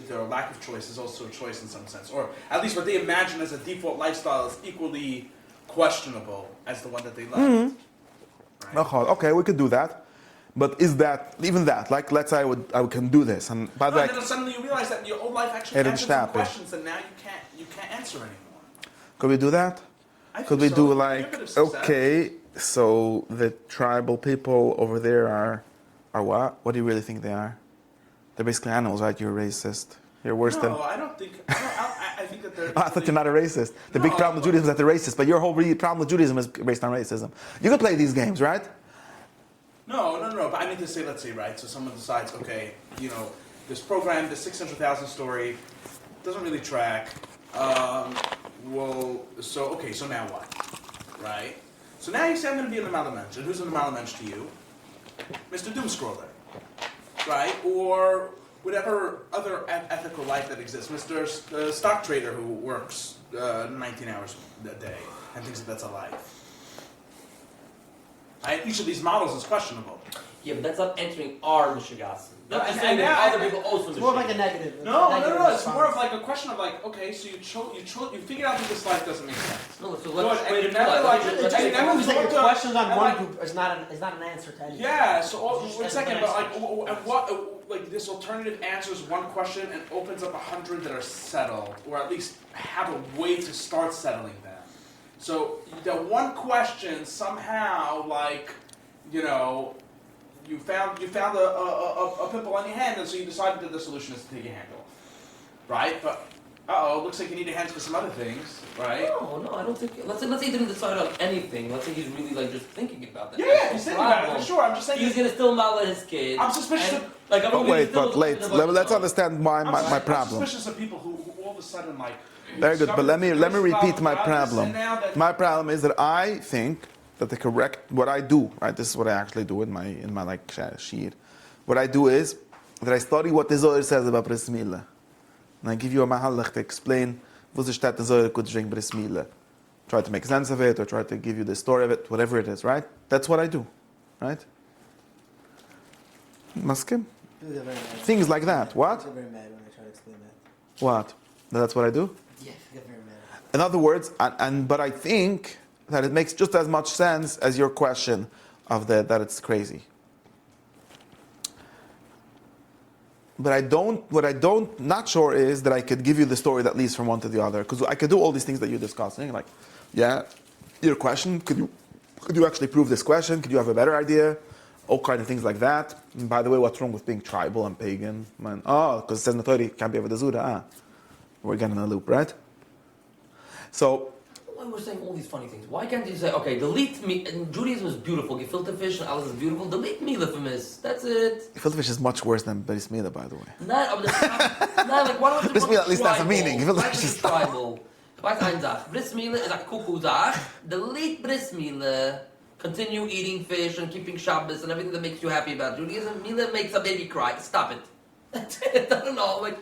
their lack of choice is also a choice in some sense. Or at least what they imagine as a default lifestyle is equally questionable as the one that they left. Mm-hmm. Right? Okay, we could do that. But is that, even that, like let's say I can do this, and by then suddenly you realize that your old life actually answered some questions that now you can't answer anymore. Could we do that? Could we do like, okay, so the tribal people over there are what? What do you really think they are? They're basically animals, right? You're a racist. You're worse than... No, I don't think... I think that they're... I thought you're not a racist. The big problem with Judaism is that they're racist, but your whole problem with Judaism is based on racism. You can play these games, right? No. But I mean to say, let's say, right? So someone decides, okay, you know, this program, the 600,000 story, doesn't really track. So now what? Right? So now you say, I'm going to be in the Malamensh. And who's in the Malamensh to you? Mr. Doomscroller. Right? Or whatever other ethical life that exists. Mr. Stock trader who works 19 hours a day and thinks that that's a life. Each of these models is questionable. Yeah, but that's not entering our Mishigas. That's just and saying that now- other people also It's more like a negative. No, negative It's more of response. like a question of like, okay, so you figured out that this life doesn't make sense. No, so Good, let's and wait you it never out. like- Let's and just- you It never proves that your talked to- questions on and one like- group is not an answer to anything. Yeah, so Just one as second, an but like, explanation. and what, like this alternative answers one question and opens up 100 that are settled, or at least have a way to start settling them. So the one question somehow, like, you know, you found a pimple on your hand, and so you decided that the solution is to take your hand off, right? But looks like you need your hands for some other things, right? No, I don't think. Let's say he didn't decide on anything. Let's say he's really like just thinking about that. Yeah, he's thinking about it for sure. I'm just saying. He's gonna still mallet his kids. I'm suspicious and, of- like, I'm But gonna wait, still but let's understand I'm my problem. suspicious of people who all of a sudden like. Very good, but let me repeat my And problem. now that My problem is that I think that the correct what I do, right? This is what I actually do in my like shir. What I do is that I study what the Zohar says about bris milah, and I give you a mahalach to explain what the stat the Zohar could drink bris milah. Try to make sense of it, or try to give you the story of it, whatever it is, right? That's what I do, right? Maskim? People get very mad. Things like that. What? People get very mad when I try to explain that. What? That's what I do? Yeah, they get very mad. In other words, but I think that it makes just as much sense as your question of that it's crazy. But what I don't not sure is that I could give you the story that leads from one to the other, because I could do all these things that you're discussing, like, yeah, your question, could you actually prove this question? Could you have a better idea? All kind of things like that. And by the way, what's wrong with being tribal and pagan? Man, because it says in the Torah, can't be over the Zura. We're getting in a loop, right? So, Why we're saying all these funny things? Why can't you say, okay, delete me? And Judaism is beautiful. Gefilte fish and alles is beautiful. Delete me, Lifimis. That's it. gefilte fish is much worse than bris milah, by the way. Not like why don't you Bris milah at least has a meaning. Gefilte Why fish is is it tribal? Weiß eine Sache. Bris milah is a kuckuck. Delete bris milah. Continue eating fish and keeping Shabbos and everything that makes you happy about Judaism. Milah makes a baby cry. Stop it. That's it. I don't know. Like,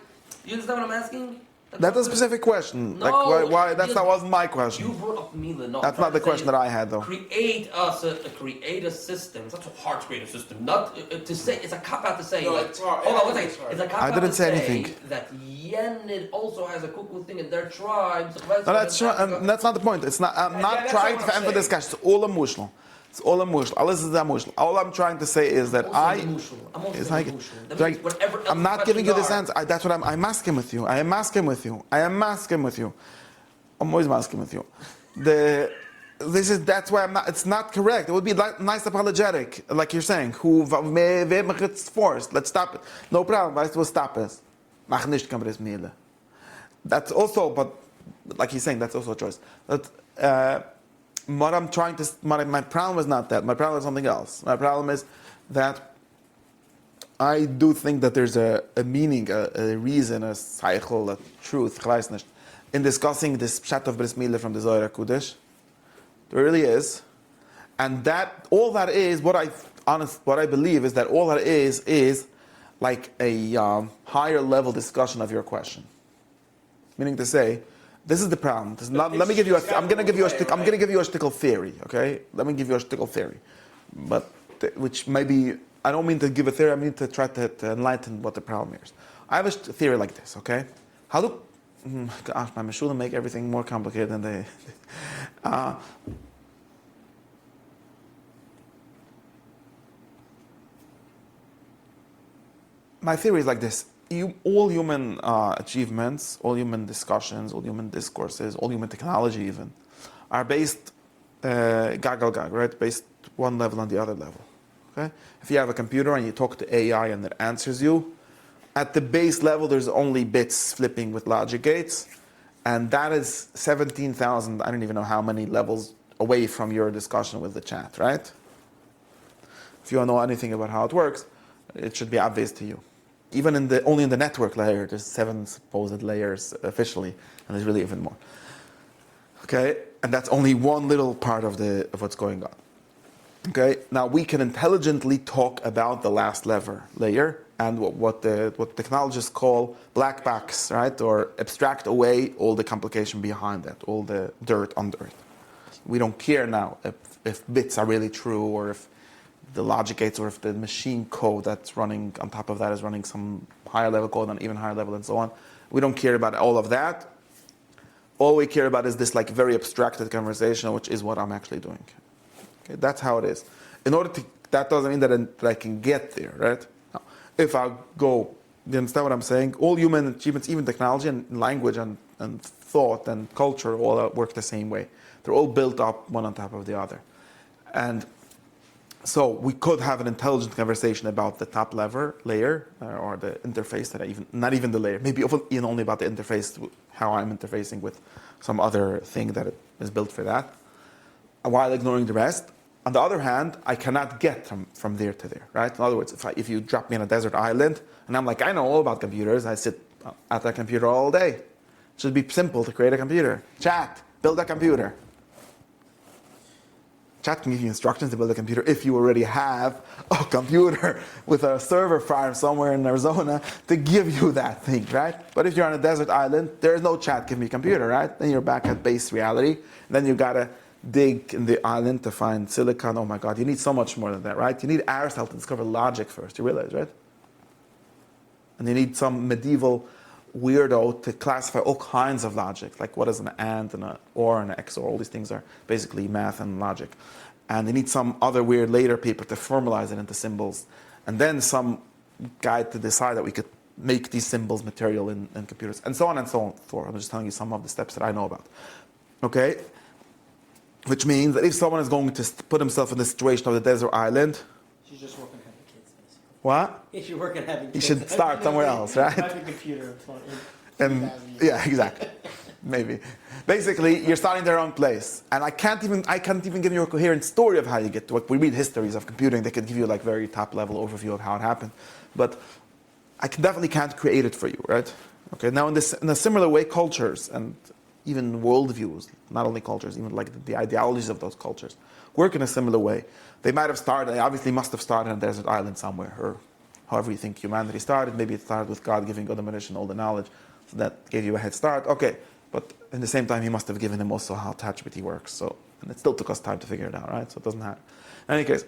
you understand what I'm asking? That's a specific question. No, Like, why? That you- wasn't my question. You brought up Milah. No, That's not the question that I had, though. Create a system. It's not so hard to create a system. Not to say. It's a cop out to say. No, like, it's hard. hold on, one It's second. hard. It's a cop I out didn't to say anything. that Yenid also has a cuckoo thing in their tribes. No, that's not the point. It's not. I'm not that's trying what to I'm emphasize saying. this. It's all a mushal. It's all a mushal. Alles is a mushal. All I'm trying to say is that I'm also It's the like, Mushal. That like, means whatever else I'm not the giving you this questions answer. That's what I'm asking with you. I am asking with you. I'm always asking with you. That's why I'm not. It's not correct. It would be like nice apologetic, like you're saying. It's forced. Let's stop it. No problem. Weißt du, was stop is? Mach nicht kein bris milah. That's also, but like he's saying, that's also a choice. What I'm trying to, my problem is not that. My problem is something else. My problem is that I do think that there's a meaning, a reason, a cycle, a truth, ich weiß nicht, in discussing this pshat of bris milah from the Zohar HaKudosh. There really is. And that, all that is, what I believe is that all that is like a higher level discussion of your question. Meaning to say, this is the problem. This is not, let me give you a. I'm going to give you a. I'm going to give you a shtickle theory. Okay, let me give you a shtickle theory, but which maybe I don't mean to give a theory. I mean to try to enlighten what the problem is. I have a theory like this. Okay, how do? Gosh, my meshula make everything more complicated than they. My theory is like this. All human achievements, all human discussions, all human discourses, all human technology even, are based gag, right? Based one level on the other level. Okay? If you have a computer and you talk to AI and it answers you, at the base level there's only bits flipping with logic gates, and that is 17,000, I don't even know how many levels away from your discussion with the chat, right? If you don't know anything about how it works, it should be obvious to you. Even only in the network layer, there's 7 supposed layers officially, and there's really even more. Okay, and that's only one little part of what's going on. Okay, now we can intelligently talk about the last layer and what technologists call black box, right? Or abstract away all the complication behind that, all the dirt under it. We don't care now if bits are really true or if the logic gates or if the machine code that's running on top of that is running some higher level code on even higher level and so on. We don't care about all of that. All we care about is this like very abstracted conversation, which is what I'm actually doing. Okay, that's how it is. That doesn't mean that I can get there, right? Now, if I go, you understand what I'm saying? All human achievements, even technology and language and thought and culture, all work the same way. They're all built up one on top of the other. And so we could have an intelligent conversation about the top layer or the interface not even the layer, maybe even only about the interface, how I'm interfacing with some other thing that is built for that, while ignoring the rest. On the other hand, I cannot get from there to there, right? In other words, if you drop me on a desert island and I'm like, I know all about computers, I sit at that computer all day. It should be simple to create a computer. Chat, build a computer. Chat can give you instructions to build a computer if you already have a computer with a server farm somewhere in Arizona to give you that thing, right? But if you're on a desert island, there's no chat, give me a computer, right? Then you're back at base reality. And then you gotta dig in the island to find silicon. Oh my God, you need so much more than that, right? You need Aristotle to discover logic first, you realize, right? And you need some medieval weirdo to classify all kinds of logic, like what is an AND and an OR and an XOR. All these things are basically math and logic. And they need some other weird later paper to formalize it into symbols. And then some guy to decide that we could make these symbols material in computers, and so on and so forth. I'm just telling you some of the steps that I know about. Okay? Which means that if someone is going to put himself in the situation of the desert island, You should just work on having kids, basically. what? If you work on having kids, You should start somewhere else, right? Have a computer in And 3,000 years. yeah, exactly. Maybe. Basically, you're starting the wrong place. And I can't even give you a coherent story of how you get to it. We read histories of computing, they could give you like very top level overview of how it happened. But I definitely can't create it for you, right? Okay, now in a similar way, cultures and even worldviews, not only cultures, even like the ideologies of those cultures, work in a similar way. They obviously must have started on a desert island somewhere, or however you think humanity started. Maybe it started with God giving Adam and Eve all the knowledge, so that gave you a head start. Okay, but in the same time, he must have given them also how ChatGPT works. So, and it still took us time to figure it out, right? So it doesn't matter. In any case,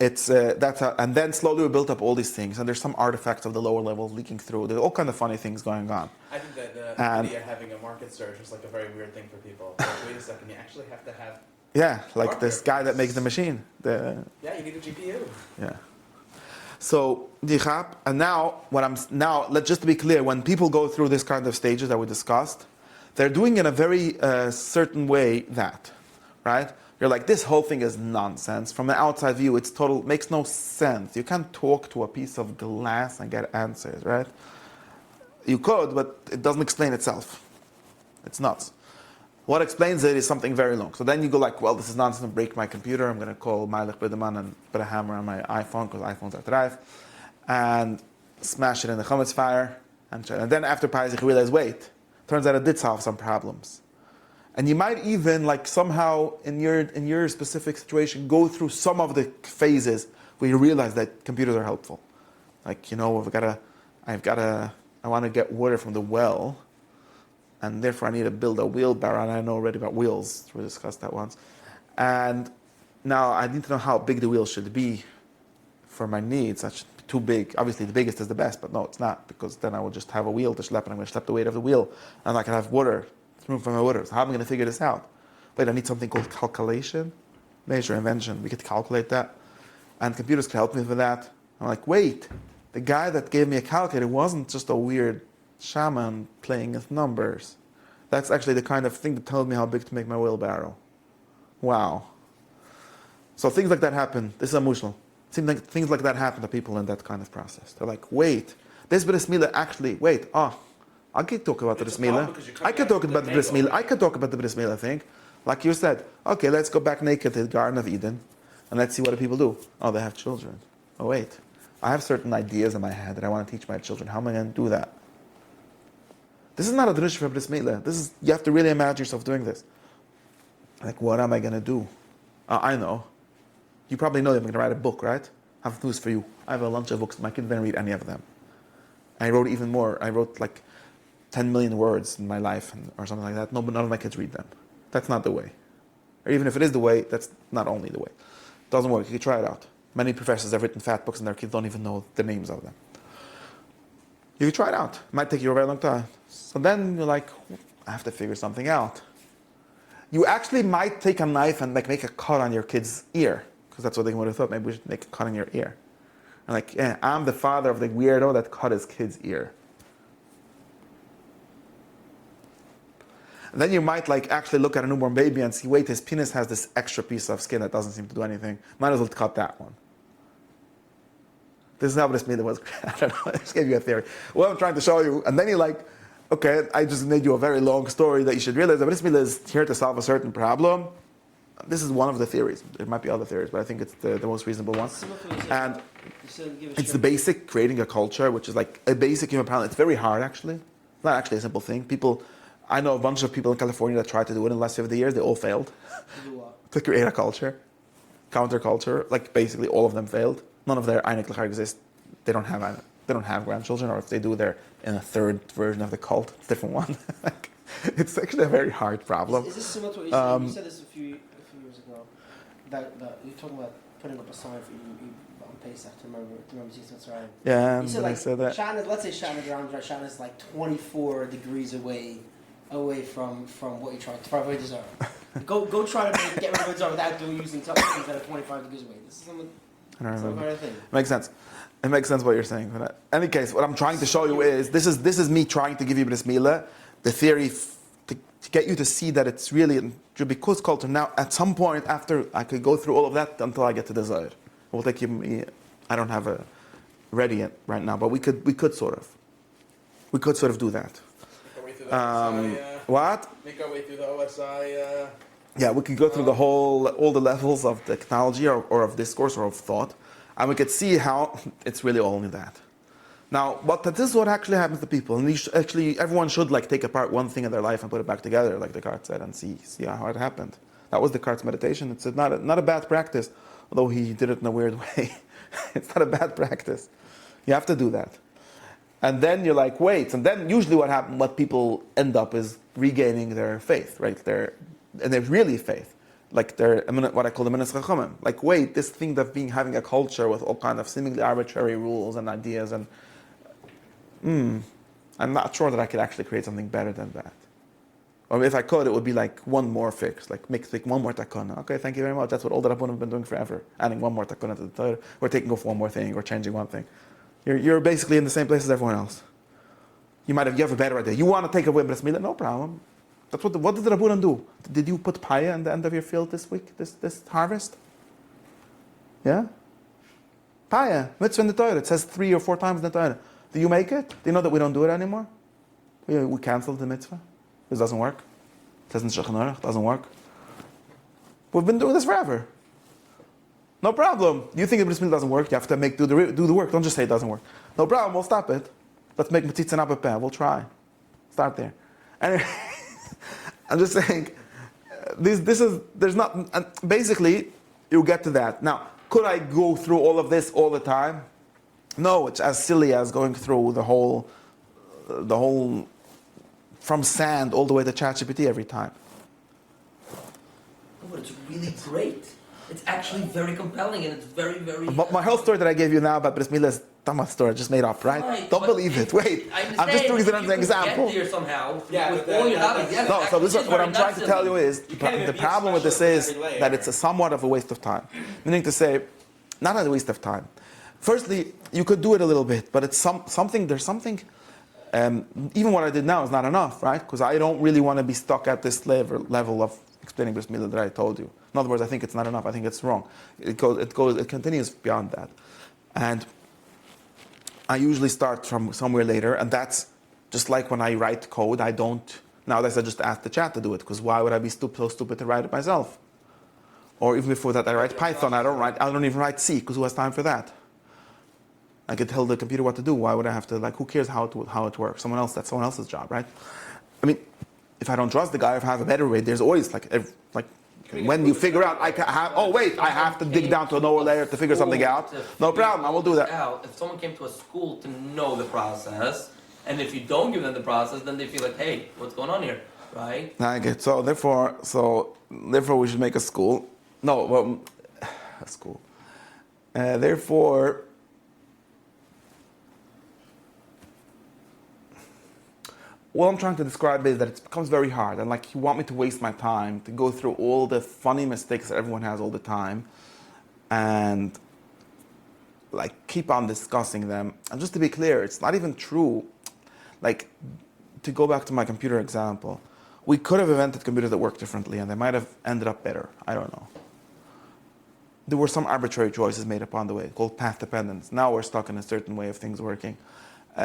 and then slowly we built up all these things, and there's some artifacts of the lower levels leaking through. There's all kind of funny things going on. I think that the idea of having a market search is like a very weird thing for people. Like, wait a second, you actually have to have. Yeah, like this guy that makes the machine. Yeah, you need a GPU. Yeah. So, and now, let's just to be clear, when people go through this kind of stages that we discussed, they're doing in a very certain way that, right? You're like, this whole thing is nonsense. From the outside view, makes no sense. You can't talk to a piece of glass and get answers, right? You could, but it doesn't explain itself. It's nuts. What explains it is something very long. So then you go like, well, this is nonsense, break my computer. I'm going to call Meilich Biderman and put a hammer on my iPhone, because iPhones are drive, and smash it in the chametz fire. And then after Paisich, you realize, wait, turns out it did solve some problems. And you might even, like, somehow in your specific situation, go through some of the phases where you realize that computers are helpful. Like, I want to get water from the well, and therefore I need to build a wheelbarrow, and I know already about wheels. We discussed that once. And now I need to know how big the wheel should be for my needs. That should be too big. Obviously, the biggest is the best, but no, it's not, because then I will just have a wheel to schlep, and I'm going to schlep the weight of the wheel, and I can have water. Room for my water. So how am I going to figure this out? Wait, I need something called calculation, measure, invention. We could calculate that, and computers can help me with that. I'm like, wait, the guy that gave me a calculator wasn't just a weird shaman playing with numbers. That's actually the kind of thing that told me how big to make my wheelbarrow. Wow. So things like that happen. This is emotional. Seems like things like that happen to people in that kind of process. They're like, wait, this bris milah actually, I could talk about the bris milah. I could talk about the bris milah. I could talk about the bris milah thing. Like you said, okay, let's go back naked to the Garden of Eden, and let's see what the people do. Oh, they have children. Oh, wait. I have certain ideas in my head that I want to teach my children. How am I going to do that? This is not a drush for bris milah. You have to really imagine yourself doing this. Like, what am I going to do? I know. You probably know that I'm going to write a book, right? I have news for you. I have a bunch of books. My kids didn't read any of them. I wrote even more. I wrote like 10 million words in my life or something like that. No, but none of my kids read them. That's not the way. Or even if it is the way, that's not only the way. It doesn't work. You can try it out. Many professors have written fat books and their kids don't even know the names of them. You can try it out. It might take you a very long time. So then you're like, I have to figure something out. You actually might take a knife and like make a cut on your kid's ear, because that's what they would have thought. Maybe we should make a cut on your ear. And like, yeah, I'm the father of the weirdo that cut his kid's ear. And then you might like actually look at a newborn baby and see, wait, his penis has this extra piece of skin that doesn't seem to do anything. Might as well cut that one. This is how this made it was. I don't know. I just gave you a theory. What I'm trying to show you, and then you're like, okay, I just made you a very long story that you should realize that Bris Milah is here to solve a certain problem. This is one of the theories. There might be other theories, but I think it's the most reasonable one. And it's the basic creating a culture, which is like a basic human problem. It's very hard, actually. It's not actually a simple thing. I know a bunch of people in California that tried to do it in the last 50 years. They all failed to create a culture, counterculture. Like basically all of them failed. None of their Einik Lachar exist. They don't have grandchildren, or if they do, they're in a third version of the cult, different one. It's actually a very hard problem. Is this similar to what you said? You said this a few years ago. That you're talking about putting up a sign for you on Pesach to remember Jesus, right? Yeah, you said like said that. Shana, let's say Shana ground, right? Shana is like 24 degrees away from what you try to deserve. go try to get rid of it without using substances that are 25 degrees away. This is some kind of thing. Makes sense. It makes sense what you're saying. But in any case, what I'm trying to show you is this is me trying to give you Bris Milah, the theory to get you to see that it's really because culture. Now, at some point after I could go through all of that until I get to the Zohar. It will take you. I don't have a ready yet right now, but we could sort of do that. What? Make our way through the OSI. Yeah, we could go through all the levels of technology or of discourse or of thought, and we could see how it's really only that. Now, this is what actually happens to people, and everyone should like take apart one thing in their life and put it back together, like Descartes said, and see how it happened. That was Descartes' meditation. It's not a bad practice, although he did it in a weird way. It's not a bad practice. You have to do that. And then you're like, wait. And then usually what people end up is regaining their faith, right? And they're really faith. Like they're what I call the Minas Chachamim. Like, wait, this thing of having a culture with all kind of seemingly arbitrary rules and ideas, and I'm not sure that I could actually create something better than that. Or if I could, it would be like one more fix, like make one more takuna. Okay, thank you very much. That's what all the Rabbanim have been doing forever. Adding one more takuna to the Torah, or taking off one more thing, or changing one thing. You're basically in the same place as everyone else. You have a better idea. You want to take away Bris Milah? No problem. That's what did the Rabbanim do? Did you put paya in the end of your field this week, this harvest? Yeah? Paya, mitzvah in the Torah. It says 3 or 4 times in the Torah. Do you make it? Do you know that we don't do it anymore? We canceled the mitzvah. This doesn't work. It says in Shulchan Aruch, doesn't work. We've been doing this forever. No problem. You think the Bris Milah doesn't work? You have to do the work. Don't just say it doesn't work. No problem. We'll stop it. Let's make Matzitza and Apapeh. We'll try. Start there. Anyway, I'm just saying, basically, you get to that. Now, could I go through all of this all the time? No, it's as silly as going through the whole, from sand all the way to ChatGPT every time. But it's really great. It's actually very compelling, and it's very, very... But my whole story that I gave you now about Bris Milah is Tama story, I just made up, right? Don't believe it. Wait, I'm just doing it as an example. Get there somehow. Yeah, with all your hobbies. Yes, No, so this is what I'm trying to nuts tell you is, the problem with this is that it's somewhat of a waste of time. Meaning to say, not a waste of time. Firstly, you could do it a little bit, but it's something, even what I did now is not enough, right? Because I don't really want to be stuck at this level of explaining Bris Milah that I told you. In other words, I think it's not enough. I think it's wrong. It continues beyond that. And I usually start from somewhere later, and that's just like when I write code, nowadays I just ask the chat to do it, because why would I be so stupid to write it myself? Or even before that, I write Python. I don't even write C, because who has time for that? I could tell the computer what to do. Why would I have to, who cares how it works? That's someone else's job, right? I mean, if I don't trust the guy, if I have a better way, there's always When you figure out, I have to dig down to a lower layer to figure something out. No problem, I will do that. If someone came to a school to know the process, and if you don't give them the process, then they feel like, hey, what's going on here, right? I get so therefore we should make a school. No, well, a school. Therefore, what I'm trying to describe is that it becomes very hard, and like you want me to waste my time to go through all the funny mistakes that everyone has all the time, and like keep on discussing them. And just to be clear, it's not even true. Like, to go back to my computer example, we could have invented computers that work differently, and they might have ended up better. I don't know. There were some arbitrary choices made upon the way, called path dependence. Now we're stuck in a certain way of things working.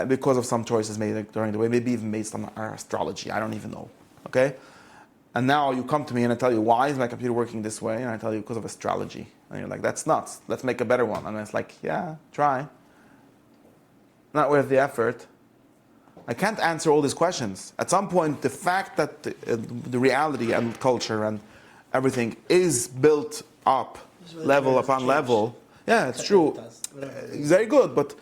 Because of some choices made during the way, maybe even based on our astrology, I don't even know, okay? And now you come to me and I tell you, why is my computer working this way? And I tell you, because of astrology. And you're like, that's nuts, let's make a better one. And it's like, yeah, try. Not worth the effort. I can't answer all these questions. At some point, the fact that the reality and culture and everything is built up, level upon level, yeah, it's true. Very good, but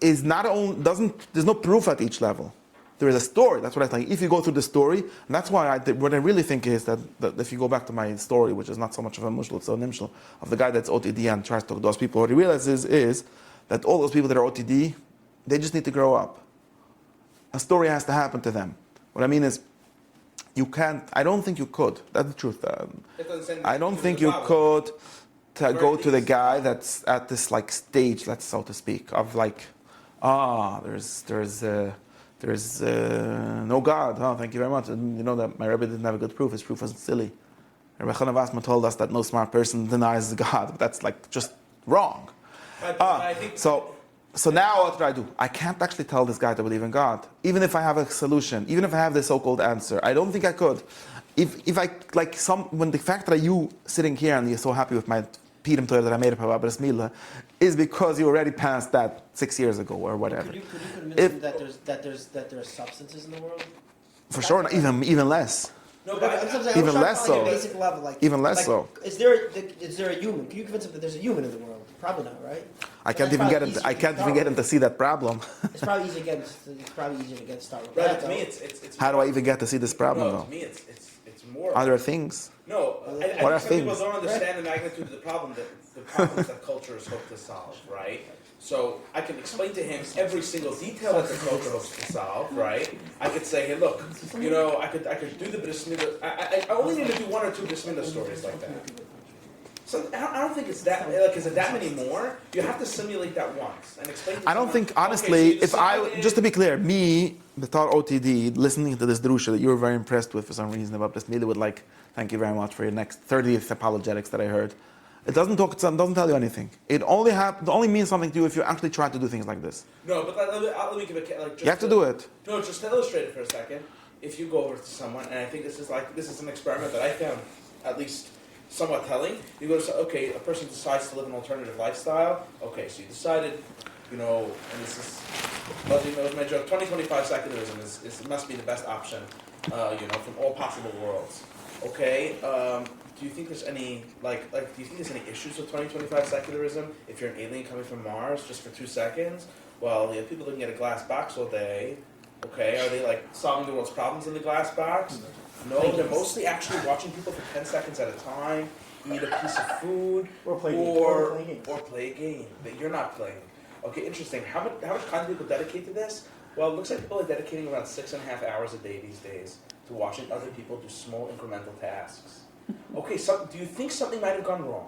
is not only there's no proof at each level. There is a story. That's what I think. If you go through the story, and that's why what I really think is that if you go back to my story, which is not so much of a mushal, it's a nimshal, of the guy that's OTD and tries to talk to those people, what he realizes is that all those people that are OTD, they just need to grow up. A story has to happen to them. What I mean is, you can't. I don't think you could. That's the truth. I don't think you could go to the guy that's at this like stage, let's so to speak, of like, there's no God. Oh, thank you very much. And you know that my Rebbe didn't have a good proof. His proof wasn't silly. Rebbe Chana Vasma told us that no smart person denies God. But that's like just wrong. I think So now what do? I can't actually tell this guy to believe in God. Even if I have a solution, even if I have the so-called answer, I don't think I could. If I, like when the fact that you sitting here and you're so happy with my Pirim Torah that I made up about Bris Milah is because you already passed that 6 years ago or whatever. Could you convince him that there are substances in the world? For sure, even less. no, but Even less so. Like a basic level, like Even less like, so. Is there a human? Can you convince him that there's a human in the world? Probably not, right? I can't even get him to see that problem. It's probably easy to get started with Right, that. to me, though. it's How do I even get to see this problem no, though? to me, it's more. Are there things? No, I What are think some people things? don't understand the magnitude of the problem that culture is hoped to solve, right? So I can explain to him every single detail that the culture hopes to solve, right? I could say, hey, look, you know, I could do the Bris Milah. I only need to do 1 or 2 Bris Milah stories like that. So I don't think it's that. Like, is it that many more? You have to simulate that once and explain. To I don't someone, think, okay, honestly, so if I, decided- just to be clear, me, the thought OTD, listening to this drusha that you were very impressed with for some reason about this Milah would like, thank you very much for your next 30th apologetics that I heard. It doesn't tell you anything. It only means something to you if you actually try to do things like this. No, but let me give a like. Just You have to do it. No, just to illustrate it for a second. If you go over to someone, and I think this is an experiment that I found at least somewhat telling. You go to a person decides to live an alternative lifestyle. Okay, so you decided, you know, and this is, Leslie knows my joke. 2025 secularism must be the best option, you know, from all possible worlds. Okay. Do you think there's any do you think there's any issues with 2025 secularism if you're an alien coming from Mars just for 2 seconds? Well, you have people looking at a glass box all day. Okay, are they like solving the world's problems in the glass box? No, they're mostly actually watching people for 10 seconds at a time, eat a piece of food, Or play play a game that you're not playing. Okay, interesting. How much time do people dedicate to this? Well, it looks like people are dedicating around 6.5 hours a day these days to watching other people do small incremental tasks. Okay, so do you think something might have gone wrong?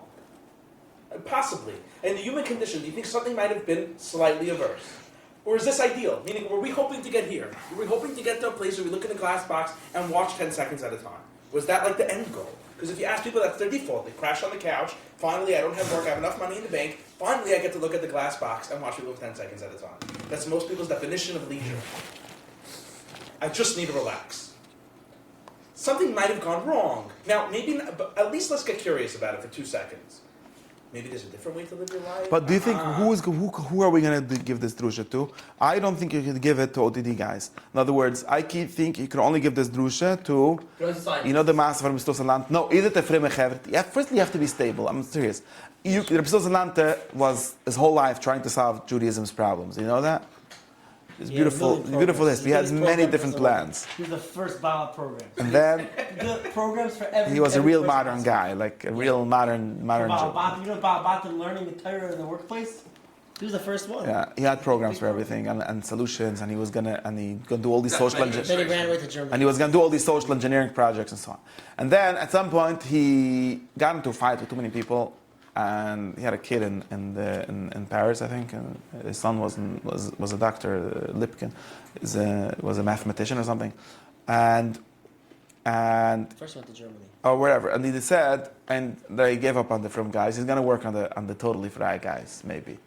Possibly. In the human condition, do you think something might have been slightly averse? Or is this ideal? Meaning, were we hoping to get here? Were we hoping to get to a place where we look in a glass box and watch 10 seconds at a time? Was that like the end goal? Because if you ask people, that's their default. They crash on the couch. Finally, I don't have work. I have enough money in the bank. Finally, I get to look at the glass box and watch people for 10 seconds at a time. That's most people's definition of leisure. I just need to relax. Something might have gone wrong. Now, maybe not, but at least let's get curious about it for 2 seconds. maybe there's a different way to live your life. But do you think who are we going to give this drusha to? I don't think you can give it to OTD guys. In other words, think you can only give this drusha to, the master from Rabbi Land. No, either the Freme Chevert. Yeah, first you have to be stable. I'm serious. Rabbi Land was his whole life trying to solve Judaism's problems. You know that? It's beautiful history. He has many different plans. He was the first Baal program. And then The programs for every. he was a real person. modern guy, like a real modern Jew. Baal learning the Torah in the workplace. He was the first one. Yeah, he had programs for everything and solutions, and he gonna do all these social Then he ran away to Germany. and he was gonna do all these social engineering projects and so on. And then at some point he got into a fight with too many people, and he had a kid in Paris, I think. And his son was a doctor, Lipkin, was a mathematician or something, and First went to Germany. or wherever. And he said, and they gave up on the from guys. He's gonna work on the totally fry guys maybe.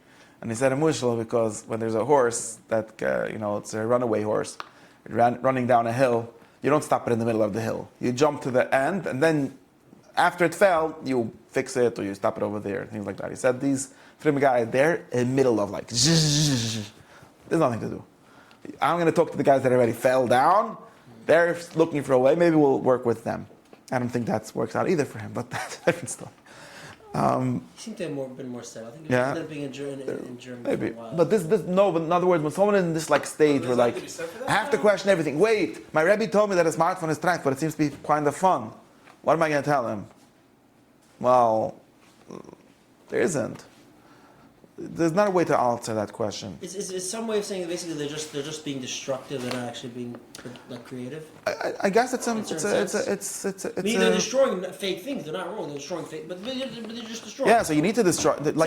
And he said emotional because when there's a horse that it's a runaway horse, running down a hill, you don't stop it in the middle of the hill. You jump to the end, and then after it fell, you fix it or you stop it over there, things like that. He said these frame guys, they're in the middle of like, there's nothing to do. I'm going to talk to the guys that already fell down. They're looking for a way. Maybe we'll work with them. I don't think that works out either for him, but that's a different story. He seemed to have been more settled. I think he was living in Germany Maybe. for a while. But but in other words, when someone in this stage where like, I have to question everything. Wait, my Rebbe told me that a smartphone is trash, but it seems to be kind of fun. What am I going to tell him? Well, there isn't. There's not a way to answer that question. It's some way of saying that basically they're just being destructive. They're not actually being like creative. I guess it's they're destroying fake things. They're not wrong. They're destroying fake, but they're just destroying. Yeah, so you need to destroy. But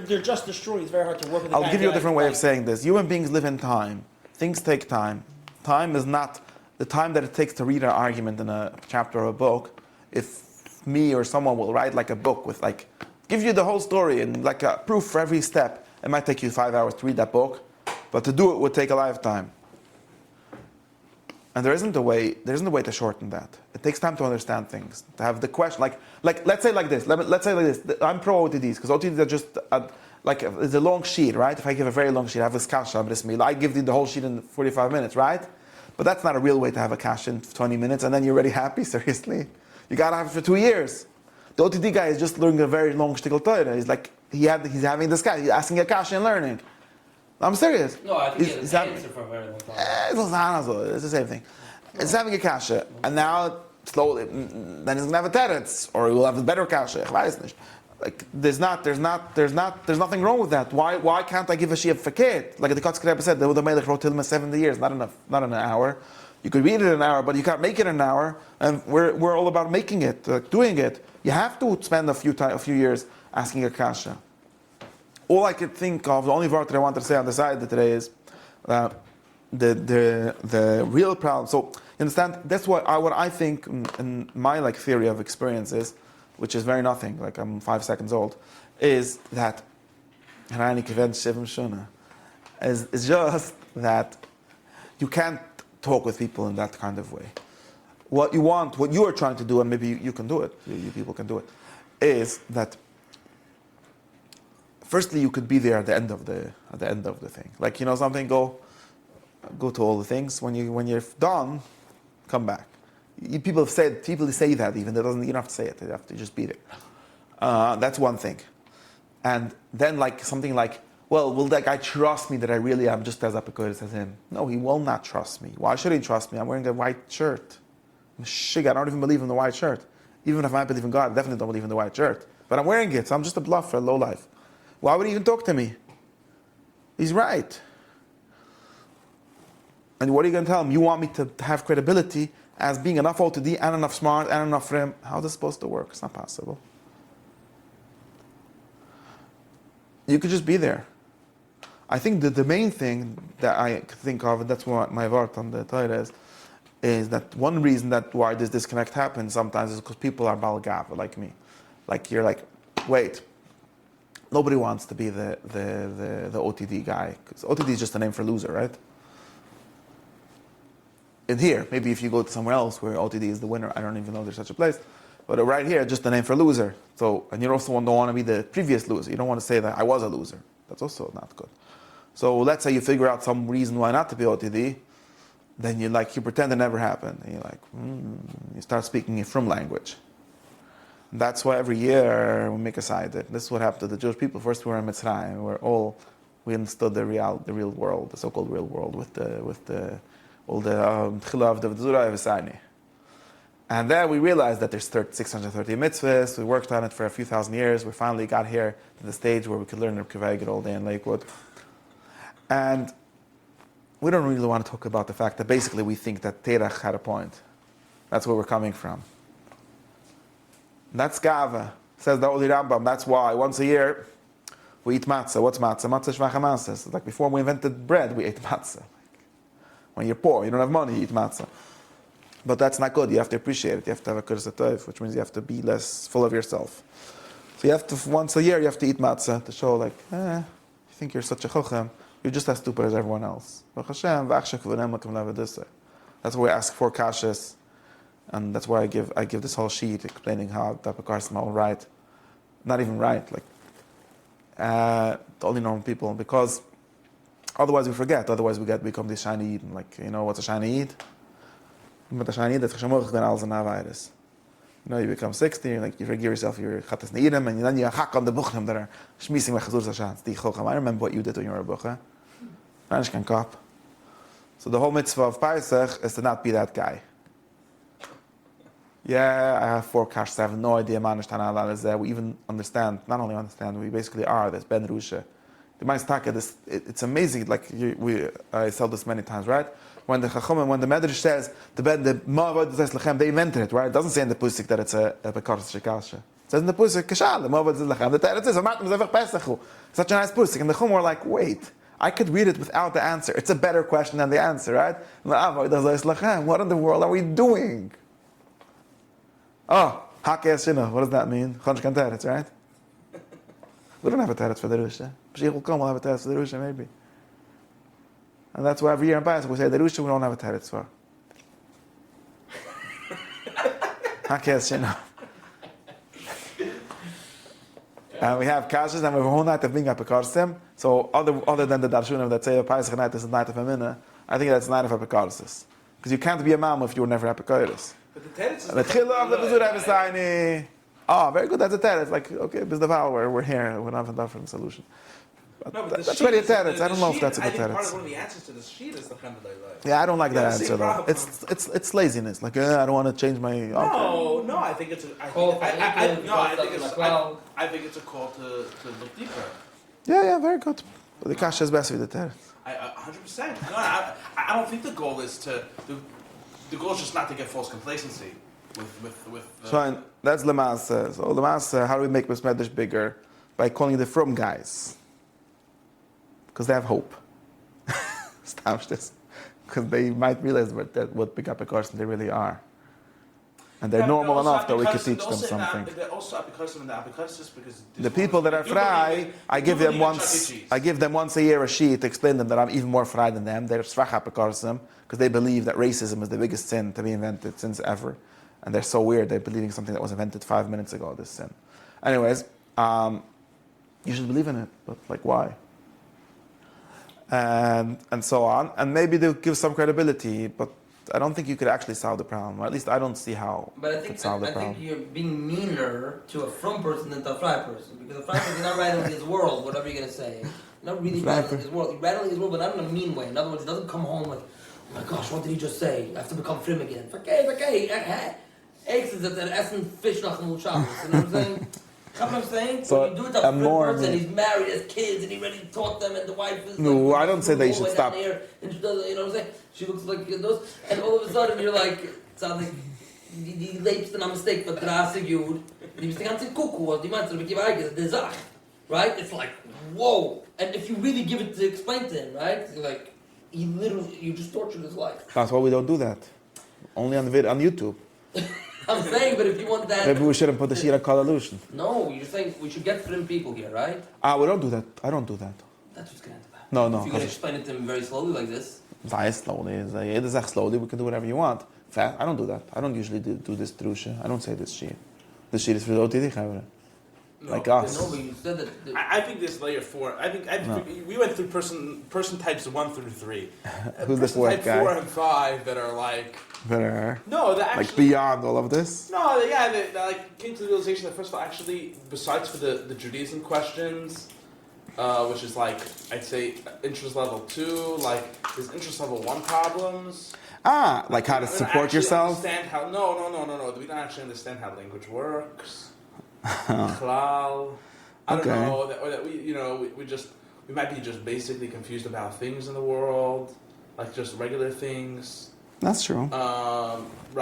they're just destroying. It's very hard to work with. I'll give you a different way of saying this. Human beings live in time. Things take time. Time is not the time that it takes to read an argument in a chapter or a book. If me or someone will write like a book with like, give you the whole story and like a proof for every step, it might take you 5 hours to read that book, but to do it would take a lifetime. And there isn't a way to shorten that. It takes time to understand things, to have the question, like let's say like this. Let's say like this. I'm pro OTDs because OTDs are just it's a long sheet, right? If I give a very long sheet, I have this kasha, I give you the whole sheet in 45 minutes, right? But that's not a real way to have a kasha in 20 minutes, and then you're already happy. Seriously, you gotta have it for 2 years. The OTD guy is just learning a very long shtickle Torah. He's like he's having this guy. He's asking a kasha and learning. I'm serious. No, I think he has an answer for a very long time. It's the same thing. It's having a kasha, and now slowly, then he's gonna have a teretz, or he will have a better kasha. Ich weiß nicht. Like there's nothing wrong with that. Why can't I give a shiur fakir? Like the Kotzker Rebbe said, the Melech wrote Tilma 70 years, not enough, not in an hour. You could read it in an hour, but you can't make it in an hour. And we're all about making it, doing it. You have to spend a few years asking a kasha. All I could think of, the only word that I wanted to say on the side today is the real problem. So you understand? That's what I think in my like theory of experiences, which is very nothing. Like I'm 5 seconds old, is that is just that you can't talk with people in that kind of way. What you are trying to do, and maybe you can do it, you people can do it, is that firstly you could be there at the end of the thing. Like something, go to all the things. When you're done, come back. People say that even. You don't have to say it. You have to just be there. That's one thing. And then like something like, well, will that guy trust me that I really am just as apikorses as him? No, he will not trust me. Why should he trust me? I'm wearing a white shirt. Shig, I don't even believe in the white shirt. Even if I believe in God, I definitely don't believe in the white shirt. But I'm wearing it, so I'm just a bluffer, a lowlife. Why would he even talk to me? He's right. And what are you going to tell him? You want me to have credibility as being enough OTD and enough smart and enough for him. How is this supposed to work? It's not possible. You could just be there. I think that the main thing that I think of, and that's what my word on the Torah is that one reason that why this disconnect happens sometimes is because people are balgav like me. Like you're like, wait, nobody wants to be the OTD guy, because OTD is just a name for loser, right? In here, maybe if you go to somewhere else where OTD is the winner, I don't even know there's such a place, But right here, just the name for loser. So, and you also don't want to be the previous loser. You don't want to say that I was a loser. That's also not good. So let's say you figure out some reason why not to be OTD, then you pretend it never happened. And you start speaking in from language. And that's why every year we make a side. This is what happened to the Jewish people. First we were in Mitzrayim. We understood the real world, the so-called real world, with all the tchila of the Vzura V'Sani. And then we realized that there's 630 mitzvahs. We worked on it for a few thousand years. We finally got here to the stage where we could learn the Kivayit all day in Lakewood. And we don't really want to talk about the fact that basically we think that Terach had a point. That's where we're coming from. That's Gava, says the Holy Rambam. That's why once a year we eat matzah. What's matzah? Matzah shvach. It's like before we invented bread, we ate matzah. When you're poor, you don't have money, you eat matzah. But that's not good. You have to appreciate it. You have to have a kursa toiv, which means you have to be less full of yourself. So you have to, once a year, you have to eat matzah to show you think you're such a chochem, you're just as stupid as everyone else. That's why we ask for kashas, and that's why I give this whole sheet explaining how the apikorses are right. Not even right, the only normal people, because otherwise we forget. Otherwise we become this shiny Eden. What's a shiny Eden? But the shiny that's virus. You become 60, you forgive yourself your chatas ne'idim, and then you hack on the buchim that are shmising mechazur sashan. I remember what you did when you were a bucha. Manish can cop. So the whole mitzvah of Pesach is to not be that guy. Yeah, I have 4 kashas. I have no idea. Manish Tanalal is there. We even understand. Not only understand, we basically are. There's Ben Rusha. The Ma'astaka. It's amazing. I said this many times, right? When the Chacham, when the Medrash says the Ma'avad says Lechem, they invented it, right? It doesn't say in the pusik that it's a apikorses shekasha. It says in the pusik Kashal, the Ma'avad says Lechem. The Teretz is Amatim Zevach Pesachu. Such a nice pusik, and the Chum were like, wait, I could read it without the answer. It's a better question than the answer, right? What in the world are we doing? Oh, Hakes Shina. What does that mean? Chonshkan Teretz, right? We don't have a Teretz for the Rusha. Mashiach will come. We'll have a Teretz for the Rusha, maybe. And that's why every year in Pesach we say the Rusha we don't have a teretz for. And we have kashas and we have a whole night of being apikorsim. So other than the darshunim that say a Pesach night is a night of Amina, I think that's a night of apikorsis. Because you can't be a mom if you were never apikorsis. But the teretz is the tchila of the Vzura V'Sani. Oh, very good. That's a teretz. Okay, bizdaval, we're here. We don't have a different solution. That's really a teretz. I don't know if that's a good teretz. Part of one of the answers to the sheet is the kind of Yeah, I don't like that answer though. It's laziness. I don't want to change my. No, I think it's I think it's a call to look deeper. Yeah, very good. But the kasha is best with the teretz. 100%. No, I don't think the goal is the goal is just not to get false complacency with. So that's Lemasa. So Lemasa, how do we make Besmedish bigger? By calling the from guys. Because they have hope. Because they might realize what big apikorses they really are. And they're normal enough that we could teach them something. They're also apikorses in the apikorses because the people that are fry, I give them once a year a sheet to explain them that I'm even more fry than them. They're svach apikorsim because they believe that racism is the biggest sin to be invented since ever. And they're so weird, they're believing something that was invented 5 minutes ago, this sin. Anyways, you should believe in it, but why? And so on, and maybe they'll give some credibility, but I don't think you could actually solve the problem, or at least I don't see how. But I think you're being meaner to a from person than to a fry person, because a fry person is not rattling his world, whatever you're gonna say. Not really rattling his world. He's rattling his world, but not in a mean way. In other words, he doesn't come home like, oh my gosh, what did he just say? I have to become frim again. Okay. Eggs is at Essen fish nach Shabbos. You know what I'm saying? You know what I'm saying? So when you do it to a person, he's married, has kids, and he already taught them, and the wife is no, I don't say that you should stop. Here, and she does, you know what I'm saying? She looks like those, and all of a sudden you're like, it sounds like, die lebst in a mistake for 30 Jahre, die bist die ganze Kuckuck, die meinst du, wie die Sache, right? It's like, whoa. And if you really give it to explain to him, right? Like, you just tortured his life. That's why we don't do that. Only on YouTube. I'm saying, but if you want that... Maybe we shouldn't put the Shira Kalaloshin. No, you're saying we should get frim people here, right? We don't do that. I don't do that. That's what's going to happen. No. If you're going to explain it to him very slowly like this... Very slowly. Slowly, we can do whatever you want. I don't do that. I don't usually do this drusha. I don't say this shit. The shit is for the OTD, chavre. No, Like No, us. but you said that. I think this layer 4. I think we went through person types 1 through 3. Who's the person fourth type guy? 4 and 5 that are like Better. no, that actually Like beyond all of this. no, yeah, they like came to the realization that first of all, actually, besides for the Judaism questions, which is like I'd say interest level 2, like there's interest level 1 problems. Ah, like how to We don't support actually yourself. Understand how? No. We don't actually understand how language works. Klal. I don't Okay. know. Or that we might be just basically confused about things in the world, like just regular things. That's true.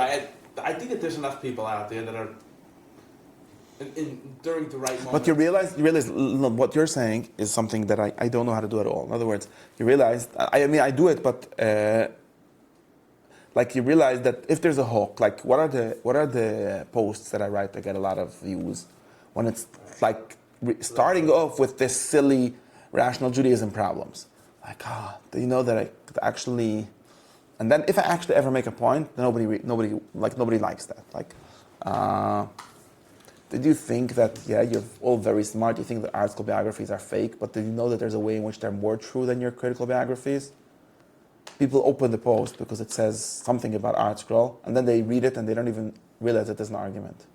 Right. I think that there's enough people out there that are during the right moment. But you realize what you're saying is something that I don't know how to do at all. In other words, you realize, I mean, I do it, but like you realize that if there's a hook, like what are the posts that I write that get a lot of views when it's like starting off with this silly rational Judaism problems, like do you know that I could actually, and then if I actually ever make a point, nobody likes that. Like, did you think that you're all very smart? You think that article biographies are fake, but did you know that there's a way in which they're more true than your critical biographies? People open the post because it says something about art scroll, and then they read it and they don't even realize that there's an argument.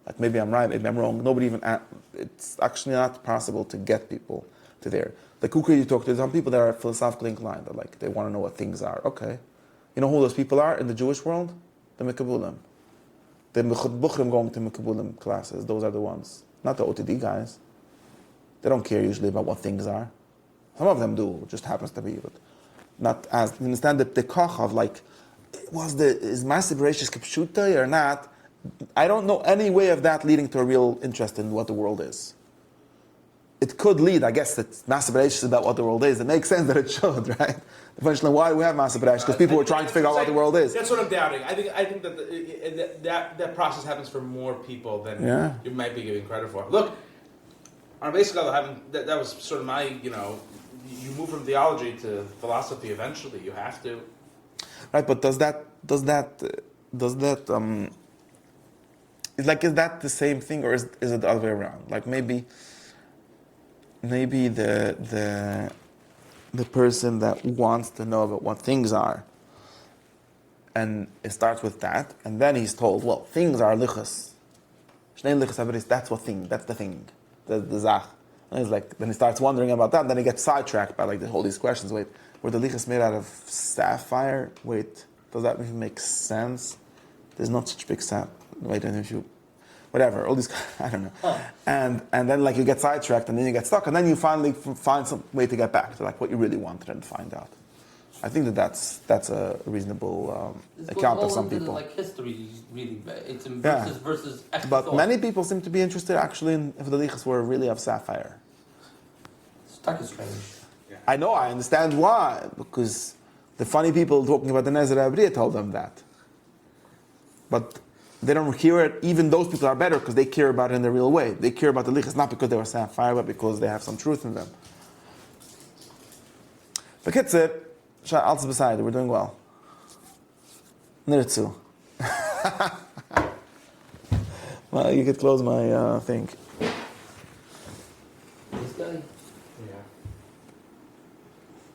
Like maybe I'm right, maybe I'm wrong. It's actually not possible to get people to there. The kukri you talk to, some people that are philosophically inclined, that like they want to know what things are. Okay, you know who those people are in the Jewish world? The Mekabulim. The Bukhrim going to Mekabulim classes. Those are the ones, not the OTD guys. They don't care usually about what things are. Some of them do, it just happens to be, but not as, you understand that the koch of like, is massive rachis kipshuta or not? I don't know any way of that leading to a real interest in what the world is. It could lead, I guess, that massive rachis about what the world is. It makes sense that it should, right? Eventually, why do we have massive rachis? Because people were trying to figure out what the world is. That's what I'm doubting. I think that that process happens for more people than you might be giving credit for. Look, on a basic level, that was sort of my, you move from theology to philosophy eventually. You have to. Right, but is that the same thing, or is it the other way around? Like maybe the person that wants to know about what things are, and it starts with that, and then he's told, well, things are lichas. That's the thing, the zach. And he's like, then he starts wondering about that, and then he gets sidetracked by like all these questions. Wait, were the lichas made out of sapphire? Wait, does that even make sense? There's not such big sap. Wait, and if you, whatever, all these, I don't know. Huh. And then like you get sidetracked, and then you get stuck, and then you finally find some way to get back to like what you really wanted and find out. I think that's a reasonable account of some people. Like history, really, it's in Yeah. versus extra But thought. many people seem to be interested actually in if the lichas were really of sapphire. Stuck is strange. I know, I understand why, because the funny people talking about the Nezer Abriya told them that. But they don't hear it, even those people are better because they care about it in the real way. They care about the lichas not because they were sapphire, but because they have some truth in them. But that's it. Alles beside, we're doing well. Nirtzu. Well, you could close my thing. This guy? Yeah.